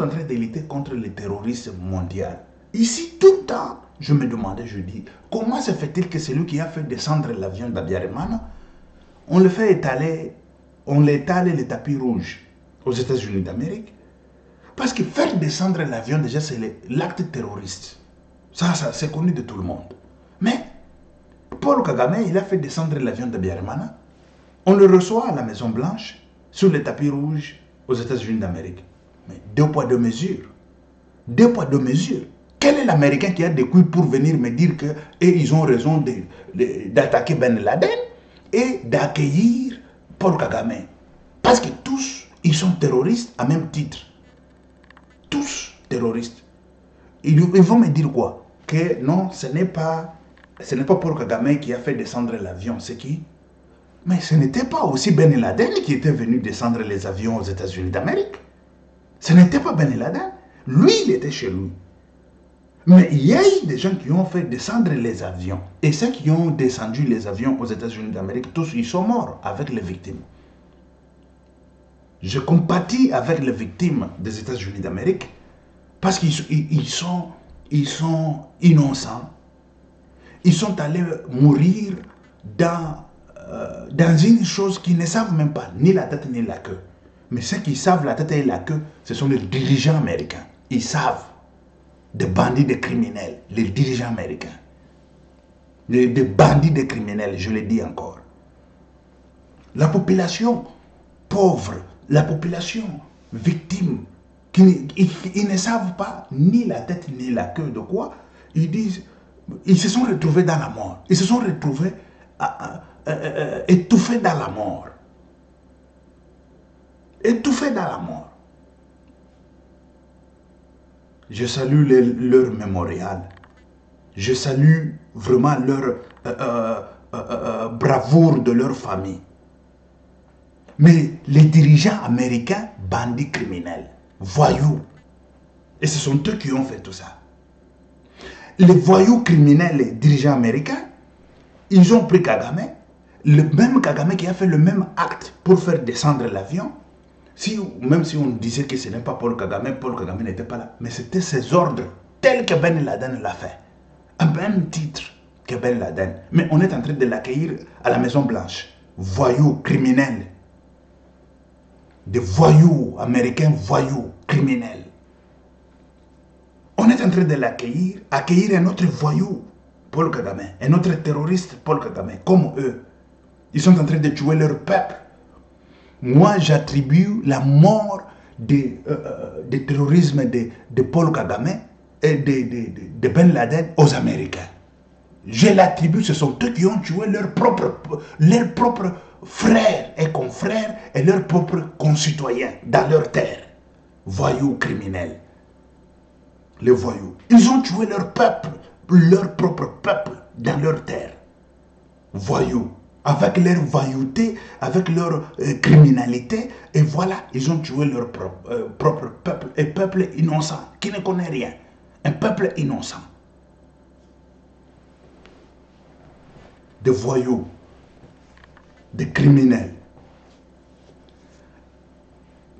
train de lutter contre le terrorisme mondial. Ici, tout le temps, je me demandais, je dis, comment se fait-il que celui qui a fait descendre l'avion d'Abiyarimana, on l'étale le tapis rouge aux États-Unis d'Amérique? Parce que faire descendre l'avion, déjà, c'est l'acte terroriste. Ça c'est connu de tout le monde. Mais Paul Kagame, il a fait descendre l'avion d'Abiyarimana. On le reçoit à la Maison Blanche, sur le tapis rouge, aux États-Unis d'Amérique. Mais 2 poids 2 mesures. 2 poids 2 mesures. Quel est l'Américain qui a des couilles pour venir me dire qu'ils ont raison d'attaquer Ben Laden et d'accueillir Paul Kagame? Parce que tout ils sont terroristes à même titre. Tous terroristes. Ils vont me dire quoi? Que non, ce n'est pas Paul Kagame qui a fait descendre l'avion. C'est qui? Mais ce n'était pas aussi Ben Laden qui était venu descendre les avions aux États-Unis d'Amérique. Ce n'était pas Ben Laden. Lui, il était chez lui. Mais il y a eu des gens qui ont fait descendre les avions. Et ceux qui ont descendu les avions aux États-Unis d'Amérique, tous, ils sont morts avec les victimes. Je compatis avec les victimes des États-Unis d'Amérique parce qu'ils sont innocents. Ils sont allés mourir dans une chose qu'ils ne savent même pas, ni la tête ni la queue. Mais ceux qui savent la tête et la queue, ce sont les dirigeants américains. Ils savent. Des bandits, des criminels, les dirigeants américains. Des bandits, des criminels, je le dis encore. La population pauvre, la population victime, ils ne savent pas ni la tête ni la queue de quoi. Ils disent, ils se sont retrouvés dans la mort. Ils se sont retrouvés étouffés dans la mort. Étouffés dans la mort. Je salue leur mémorial. Je salue vraiment leur bravoure de leur famille. Mais les dirigeants américains, bandits criminels, voyous. Et ce sont eux qui ont fait tout ça. Les voyous criminels, les dirigeants américains, ils ont pris Kagame, le même Kagame qui a fait le même acte pour faire descendre l'avion. Même si on disait que ce n'est pas Paul Kagame n'était pas là. Mais c'était ses ordres, tels que Ben Laden l'a fait. À même titre que Ben Laden. Mais on est en train de l'accueillir à la Maison Blanche. Voyous, criminels. Des voyous américains, voyous, criminels. On est en train de l'accueillir, accueillir un autre voyou, Paul Kagame, un autre terroriste, Paul Kagame, comme eux. Ils sont en train de tuer leur peuple. Moi, j'attribue la mort du terrorisme de Paul Kagame et de Ben Laden aux Américains. Je l'attribue, ce sont eux qui ont tué leurs propres frères et confrères et leurs propres concitoyens dans leur terre. Voyous criminels. Les voyous. Ils ont tué leur peuple, leur propre peuple dans leur terre. Voyous. Avec leur vaillouté, avec leur criminalité, et voilà, ils ont tué leur propre peuple, un peuple innocent, qui ne connaît rien. Un peuple innocent. Des voyous, des criminels.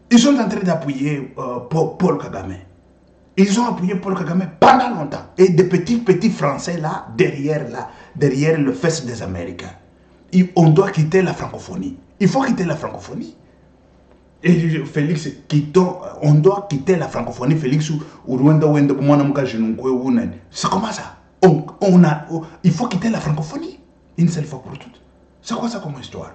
Ils sont en train d'appuyer Paul Kagame. Ils ont appuyé Paul Kagame pendant longtemps. Et des petits Français là, derrière le fesse des Américains. On doit quitter la francophonie. Il faut quitter la francophonie. Et Félix, on doit quitter la francophonie. Félix, c'est comment ça? Il faut quitter la francophonie. Une seule fois pour toutes. C'est quoi ça comme histoire?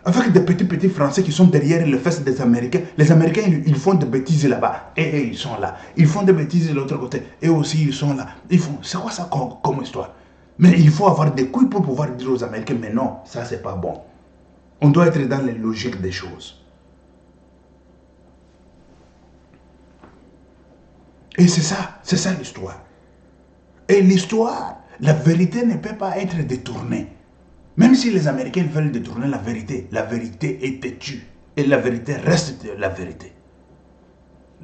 Avec des petits Français qui sont derrière le fesse des Américains. Les Américains, ils font des bêtises là-bas. Et ils sont là. Ils font des bêtises de l'autre côté. Et aussi, ils sont là. C'est quoi ça comme histoire? Mais il faut avoir des couilles pour pouvoir dire aux Américains, mais non, ça c'est pas bon. On doit être dans les logiques des choses. Et c'est ça l'histoire. Et l'histoire, la vérité ne peut pas être détournée. Même si les Américains veulent détourner la vérité est têtue. Et la vérité reste la vérité.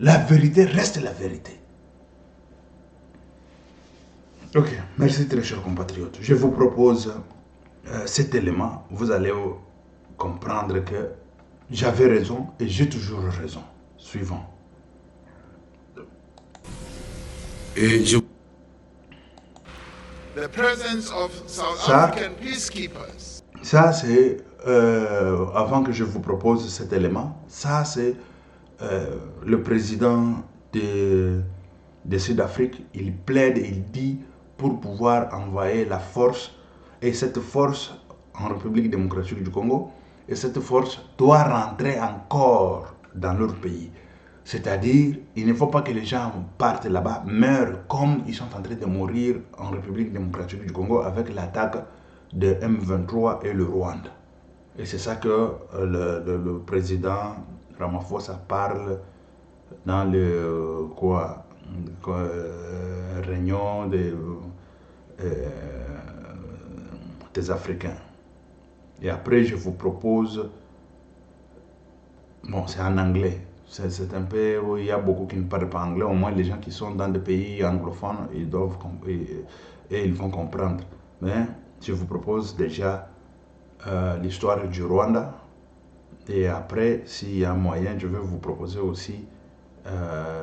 La vérité reste la vérité. Ok, merci très chers compatriotes. Je vous propose cet élément. Vous allez comprendre que j'avais raison et j'ai toujours raison. Suivant. Et je... The presence of South African peacekeepers. Ça, c'est, avant que je vous propose cet élément, ça, c'est le président de Sud-Afrique. Il plaide, il dit, pour pouvoir envoyer la force, et cette force en République démocratique du Congo, et cette force doit rentrer encore dans leur pays. C'est-à-dire, il ne faut pas que les gens partent là-bas, meurent comme ils sont en train de mourir en République démocratique du Congo avec l'attaque de M23 et le Rwanda. Et c'est ça que le président Ramaphosa parle dans le réunion des Africains. Et après, je vous propose, bon, c'est en anglais. C'est un peu, il y a beaucoup qui ne parlent pas anglais. Au moins, les gens qui sont dans des pays anglophones, ils doivent et ils vont comprendre. Mais je vous propose déjà l'histoire du Rwanda. Et après, s'il y a moyen, je vais vous proposer aussi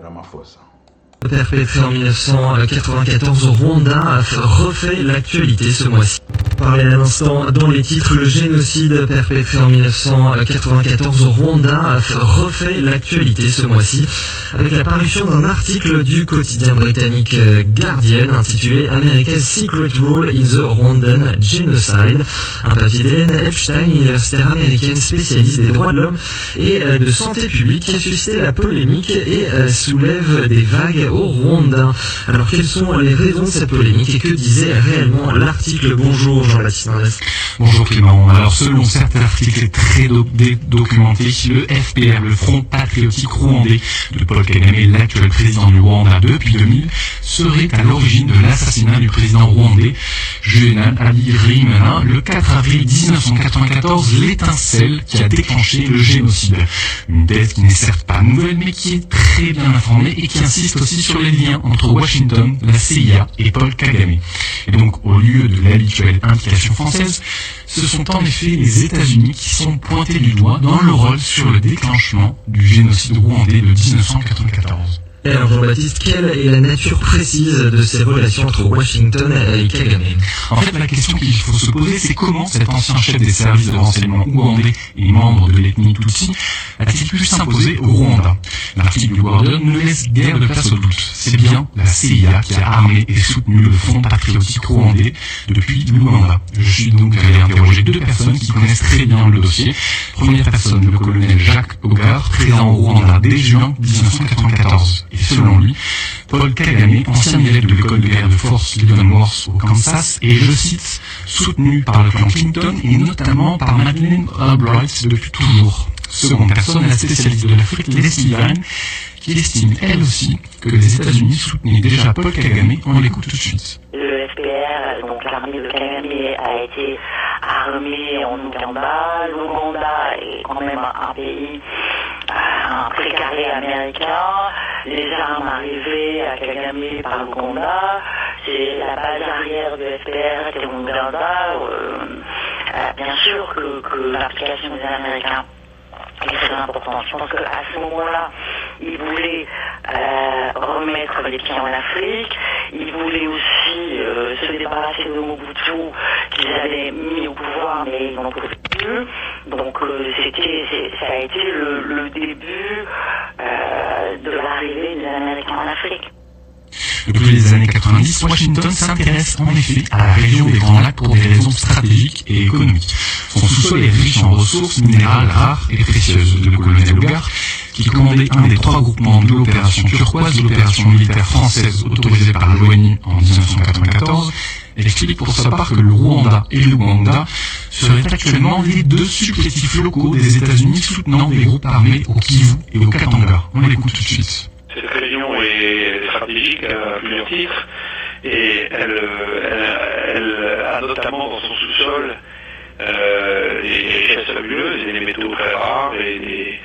Ramaphosa. Perpétré en 1994 au Rwanda a refait l'actualité ce mois-ci. Parlé à l'instant dans les titres, le génocide perpétré en 1994 au Rwanda a refait l'actualité ce mois-ci avec la parution d'un article du quotidien britannique Guardian intitulé America's Secret Role in the Rwandan Genocide, un papier d'Hélène Epstein, universitaire américaine spécialiste des droits de l'homme et de santé publique, qui a suscité la polémique et soulève des vagues au Rwanda. Alors quelles sont les raisons de cette polémique et que disait réellement l'article? Bonjour Jean-Baptiste Nardès. Bonjour Clément. Alors selon certains articles très documentés, le FPR, le Front Patriotique Rwandais de Paul Kagame, l'actuel président du Rwanda depuis 2000, serait à l'origine de l'assassinat du président rwandais Juvenal Habyarimana le 4 avril 1994, l'étincelle qui a déclenché le génocide. Une thèse qui n'est certes pas nouvelle mais qui est très bien informée et qui insiste aussi sur les liens entre Washington, la CIA et Paul Kagame. Et donc au lieu de l'habituelle implication française, ce sont en effet les États-Unis qui sont pointés du doigt dans le rôle sur le déclenchement du génocide rwandais de 1994. Et alors Jean-Baptiste, quelle est la nature précise de ces relations entre Washington et Kagame? En fait, la question qu'il faut se poser, c'est comment cet ancien chef des services de renseignement ougandais et membre de l'ethnie Tutsi a-t-il pu s'imposer au Rwanda? L'article du Guardian ne laisse guère de place au doute. C'est bien la CIA qui a armé et soutenu le Front Patriotique Rwandais depuis l'Ouganda. Je suis donc allé interroger deux personnes qui connaissent très bien le dossier. Première personne, le colonel Jacques Hogarth, présent au Rwanda dès juin 1994. Et selon lui, Paul Kagame, ancien élève de l'école de guerre de Fort Leavenworth au Kansas, est, je cite, soutenu par le clan Clinton et notamment par Madeleine Albright depuis toujours. Seconde personne, la spécialiste de l'Afrique, Leslie Vine, qui estime elle aussi que les États-Unis soutenaient déjà Paul Kagame. On l'écoute tout de suite. Le FPR, donc l'armée de Kagame, a été armée en Ouganda. L'Ouganda est quand même un pays, un précaré américain. Les armes arrivées à Kagame par l'Ouganda, c'est la base arrière du FPR et l'Ouganda. Bien sûr que l'implication des Américains est très importante. Je pense qu'à ce moment-là, ils voulaient remettre les pieds en Afrique. Ils voulaient aussi se débarrasser de Mobutu qu'ils avaient mis au pouvoir, mais ils n'en pouvaient plus. Donc ça a été le début de l'arrivée des Américains en Afrique. Depuis les années 90, Washington s'intéresse en effet à la région des Grands Lacs pour des raisons stratégiques et économiques. Son sous-sol est riche en ressources minérales rares et précieuses. Le colonel Hogarth, qui commandait un des trois groupements de l'opération turquoise, de l'opération militaire française autorisée par l'ONU en 1994, explique pour sa part que le Rwanda et l'Ouganda seraient actuellement les deux supplétifs locaux des États-Unis soutenant des groupes armés au Kivu et au Katanga. On l'écoute tout de suite. Cette région est stratégique à plusieurs titres et elle a notamment dans son sous-sol des richesses fabuleuses et des métaux très rares et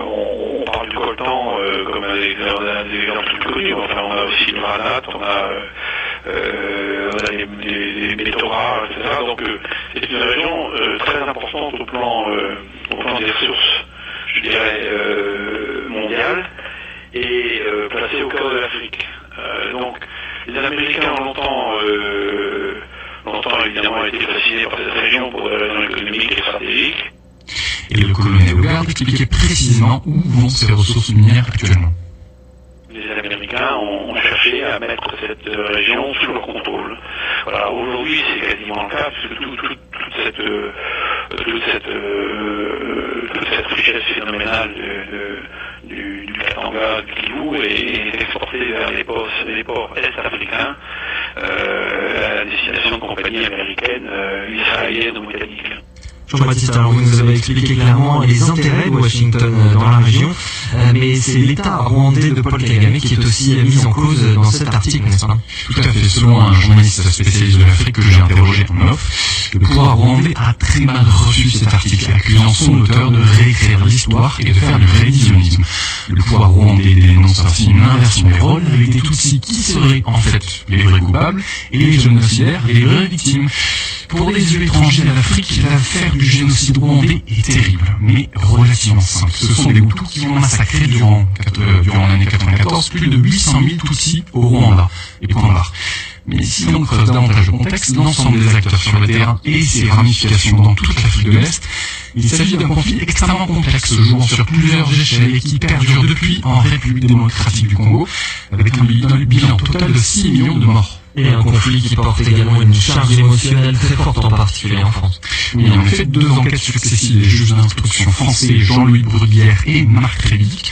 on parle du coltan comme un des exemples plus connus. Enfin, on a aussi le granate, on a des métaux rares, etc. Donc c'est une région très importante au plan des ressources, je dirais, mondiales, et placée au cœur de l'Afrique. Donc les Américains ont longtemps évidemment été fascinés par cette région pour des raisons économiques et stratégiques. Et le colonel Hogarth expliquait précisément où vont ces ressources minières actuellement. Les Américains ont cherché à mettre cette région sous leur contrôle. Voilà, aujourd'hui c'est quasiment le cas, puisque toute cette richesse phénoménale du Katanga, du Kivu est exportée vers les ports est-africains à destination de compagnies américaines, israéliennes ou britanniques. Jean-Baptiste, alors vous nous avez expliqué clairement les intérêts de Washington dans la région, mais c'est l'État rwandais de Paul Kagame qui est aussi mis en cause dans cet article, n'est-ce pas? Tout à fait. Selon un journaliste spécialiste de l'Afrique que j'ai interrogé en off, le pouvoir rwandais a très mal reçu cet article, accusant son auteur de réécrire l'histoire et de faire du révisionnisme. Le pouvoir rwandais dénonce ainsi une inversion des rôles avec des Tutsis qui seraient en fait les vrais coupables et les génocidaires les vraies victimes. Pour les yeux étrangers à l'Afrique, l'affaire du génocide rwandais est terrible, mais relativement simple. Ce sont des Hutus qui ont massacré durant l'année 94 plus de 800 000 Tutsis au Rwanda. Et point barre. Mais si l'on creuse davantage le contexte, l'ensemble des acteurs sur le terrain et ses ramifications dans toute l'Afrique de l'Est, il s'agit d'un conflit extrêmement complexe jouant sur plusieurs échelles et qui perdure depuis en République démocratique du Congo, avec un bilan total de 6 millions de morts. Et un conflit qui porte également une charge émotionnelle très forte, en particulier en France. Oui, en effet, 2 enquêtes successives des juges d'instruction français Jean-Louis Bruguière et Marc Révic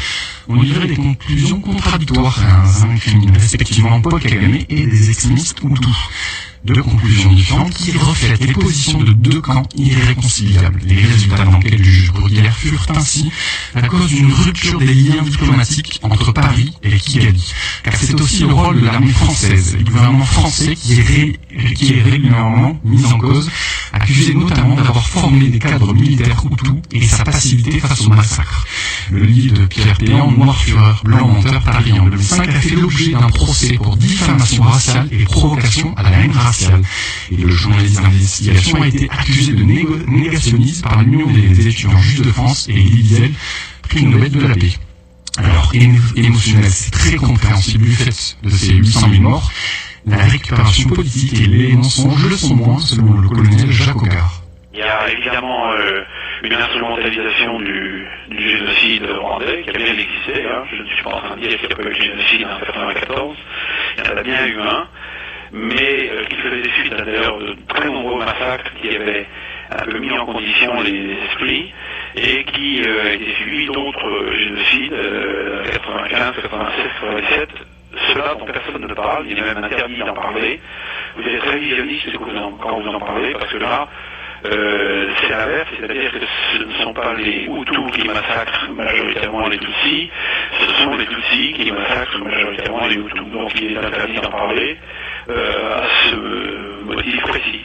ont livré des conclusions contradictoires à incriminent respectivement Paul Kagame et des extrémistes Hutus. 2 conclusions différentes qui reflètent les positions de 2 camps irréconciliables. Les résultats de l'enquête du juge Bruguière furent ainsi à cause d'une rupture des liens diplomatiques entre Paris et Kigali. Car c'est aussi le rôle de l'armée française, du gouvernement français qui est régulièrement mis en cause, accusé notamment d'avoir formé des cadres militaires Hutus et sa passivité face au massacre. Le livre de Pierre Péan, Noir Fureur, Blanc Menteur, paru en 2005, a fait l'objet d'un procès pour diffamation raciale et provocation à la haine raciale. Et le journaliste d'investigation a été accusé de négationnisme par l'Union des étudiants juifs de France et Elie Wiesel, prix Nobel de la paix. Alors, émotionnel, c'est très compréhensible du fait de ces 800 000 morts. La récupération politique et les mensonges le sont moins, selon le colonel Jacques Ogard. Il y a évidemment une instrumentalisation du génocide rwandais qui a bien existé. Je ne suis pas en train de dire qu'il n'y a pas eu de génocide en 1994. Il y en a bien eu un, mais qui faisait suite à d'ailleurs de très nombreux massacres qui avaient un peu mis en condition les esprits et qui a été suivi d'autres génocides, 95, 96, 97. Cela dont personne ne parle, il est même interdit d'en parler. Vous êtes révisionniste quand vous en parlez, parce que là, c'est l'inverse, c'est-à-dire que ce ne sont pas les Hutus qui massacrent majoritairement les Tutsis, ce sont les Tutsis qui massacrent majoritairement les Hutus. Donc il est interdit d'en parler à ce motif précis.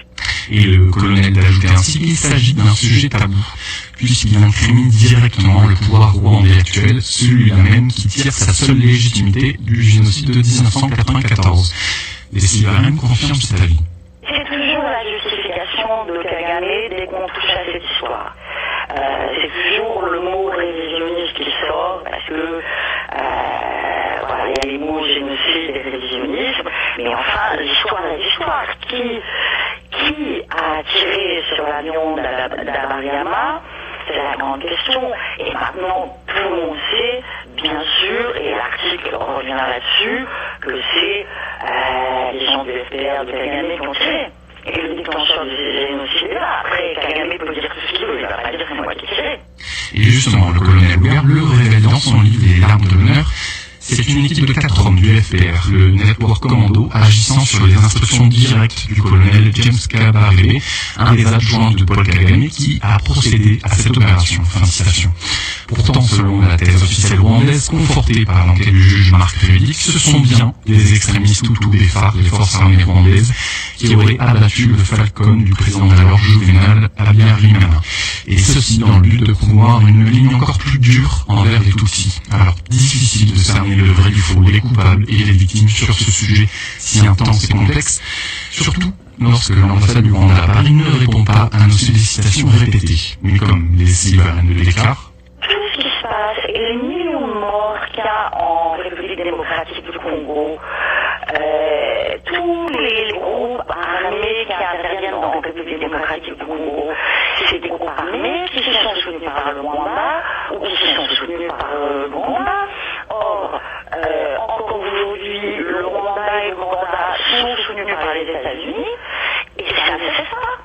Et le colonel d'ajouter ainsi qu'il s'agit d'un sujet tabou, puisqu'il incrimine directement le pouvoir rwandais actuel, celui-là même qui tire sa seule légitimité du génocide de 1994. Les Sylvaniens confirment cet avis. C'est toujours la justification de Kagame dès qu'on touche à cette histoire. C'est toujours le mot révisionniste qui sort, parce que voilà, il y a les mots génocide et révisionnisme, mais enfin, l'histoire est l'histoire. Qui a tiré sur l'avion d'Abariyama? C'est la grande question. Et maintenant, tout le monde sait, bien sûr, et l'article revient là-dessus, que c'est les gens du FPR de Kagame qui ont tiré. Et le déclencheur du génocide est là. Après, Kagame peut dire tout ce qu'il veut, il ne va pas dire c'est moi qui ai tiré. Et justement, le colonel Hubert le révèle dans son livre Les larmes de l'honneur. C'est une équipe de 4 hommes du FPR, le Network Commando, agissant sur les instructions directes du colonel James Kabarebe, un des adjoints de Paul Kagame, qui a procédé à cette opération. Fin de citation. Pourtant, selon la thèse officielle rwandaise, confortée par l'enquête du juge Marc Révic, ce sont bien des extrémistes Hutus des FARC, les forces armées rwandaises, qui auraient abattu le Falcon du président d'alors Juvenal Habyarimana. Et ceci dans le but de promouvoir une ligne encore plus dure envers les Tutsis. Alors, difficile de cerner le vrai du faux, les coupables et les victimes sur ce sujet si intense et complexe, surtout lorsque l'ambassade du Rwanda à Paris ne répond pas à nos sollicitations répétées. Mais comme les Sylvaniens le déclarent, tout ce qui se passe et les millions de morts qu'il y a en République démocratique du Congo, tous les groupes armés qui interviennent en République démocratique du Congo, c'est des groupes armés qui sont soutenus par le Rwanda ou qui sont soutenus par l'Ouganda. Or, encore aujourd'hui, le Rwanda et l'Ouganda sont soutenus par les États-Unis, et ça ne cesse pas.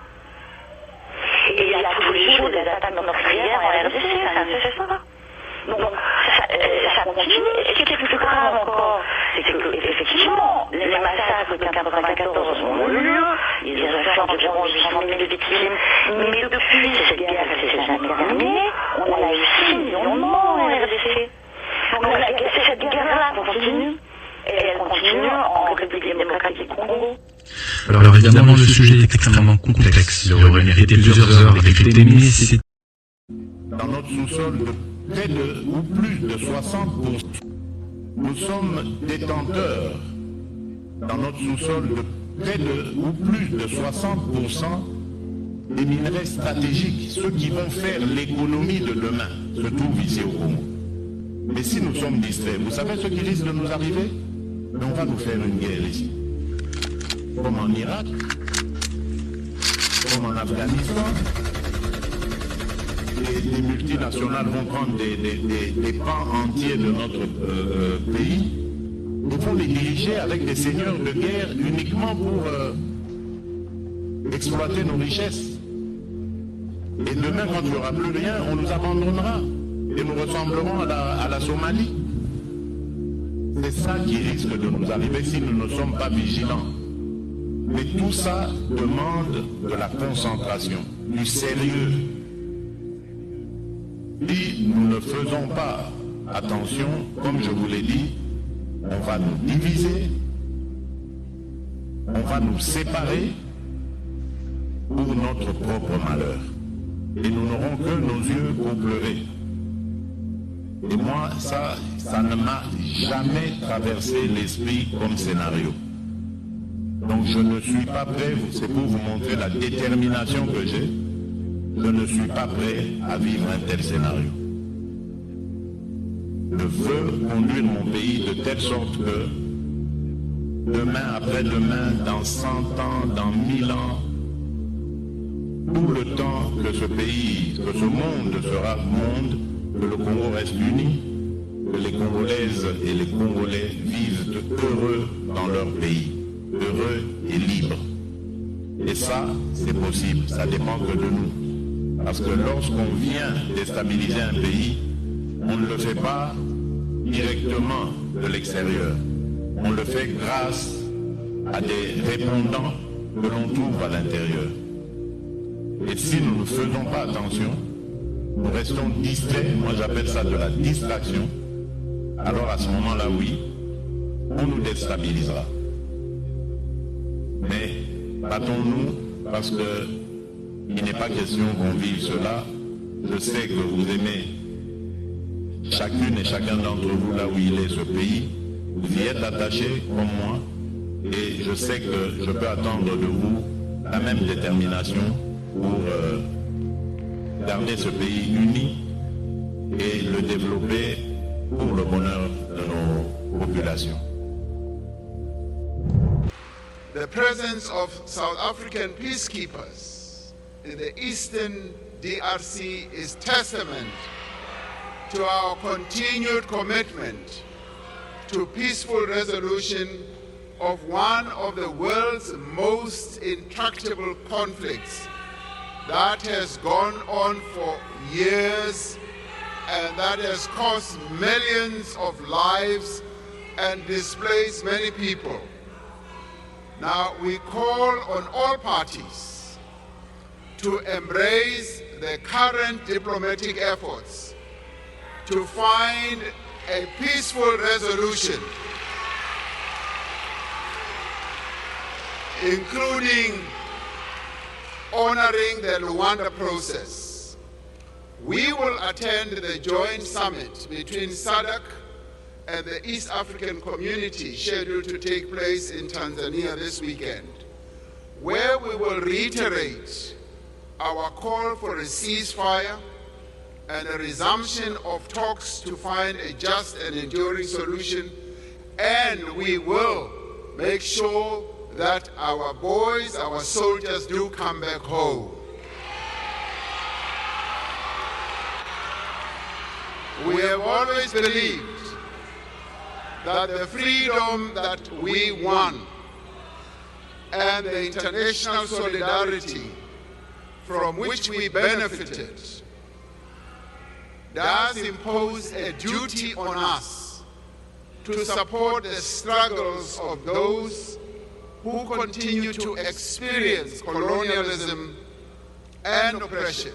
Et il y a tous les jours des attaques meurtrières en RDC, ça ne cesse pas. Donc, ça continue. Et ce qui est plus grave encore, c'est que, effectivement, les massacres de 94 ont eu lieu, ils réfèrent environ 800 000 victimes, mais depuis cette guerre s'est jamais terminée, on a eu 6 millions de morts en RDC. Donc cette guerre-là continue, et elle continue en République démocratique du Congo. Alors évidemment, le sujet est extrêmement complexe. Il aurait mérité plusieurs heures d'écriture, mais c'est... Dans notre sous-sol, près de, ou plus de 60%, nous sommes détenteurs, dans notre sous-sol, de près de, ou plus de 60% des minerais stratégiques, ceux qui vont faire l'économie de demain, se trouvent ici au Congo. Mais si nous sommes distraits, vous savez ce qui risque de nous arriver? On va nous faire une guerre ici. Comme en Irak, comme en Afghanistan, les multinationales vont prendre des pans entiers de notre pays et vont les diriger avec des seigneurs de guerre uniquement pour exploiter nos richesses. Et demain, quand il n'y aura plus rien, on nous abandonnera et nous ressemblerons à la Somalie. C'est ça qui risque de nous arriver si nous ne sommes pas vigilants. Mais tout ça demande de la concentration, du sérieux. Si nous ne faisons pas attention, comme je vous l'ai dit, on va nous diviser, on va nous séparer pour notre propre malheur. Et nous n'aurons que nos yeux pour pleurer. Et moi, ça ne m'a jamais traversé l'esprit comme scénario. Donc je ne suis pas prêt, c'est pour vous montrer la détermination que j'ai, je ne suis pas prêt à vivre un tel scénario. Je veux conduire mon pays de telle sorte que demain, après-demain, dans 100 ans, dans 1000 ans, tout le temps que ce pays, que ce monde sera monde, que le Congo reste uni, que les Congolaises et les Congolais vivent heureux dans leur pays, heureux et libres. Et ça, c'est possible, ça dépend que de nous. Parce que lorsqu'on vient déstabiliser un pays, on ne le fait pas directement de l'extérieur. On le fait grâce à des répondants que l'on trouve à l'intérieur. Et si nous ne faisons pas attention, nous restons distraits, moi j'appelle ça de la distraction, alors à ce moment-là, oui, on nous déstabilisera. Mais battons-nous, parce que il n'est pas question qu'on vive cela. Je sais que vous aimez chacune et chacun d'entre vous là où il est ce pays. Vous y êtes attachés comme moi. Et je sais que je peux attendre de vous la même détermination pour garder ce pays uni et le développer pour le bonheur de nos populations. The presence of South African peacekeepers in the eastern DRC is testament to our continued commitment to peaceful resolution of one of the world's most intractable conflicts that has gone on for years and that has cost millions of lives and displaced many people. Now we call on all parties to embrace the current diplomatic efforts to find a peaceful resolution, including honoring the Luanda process. We will attend the joint summit between SADC and the East African Community scheduled to take place in Tanzania this weekend, where we will reiterate our call for a ceasefire and a resumption of talks to find a just and enduring solution, and we will make sure that our boys, our soldiers do come back home. We have always believed that the freedom that we won and the international solidarity from which we benefited does impose a duty on us to support the struggles of those who continue to experience colonialism and oppression.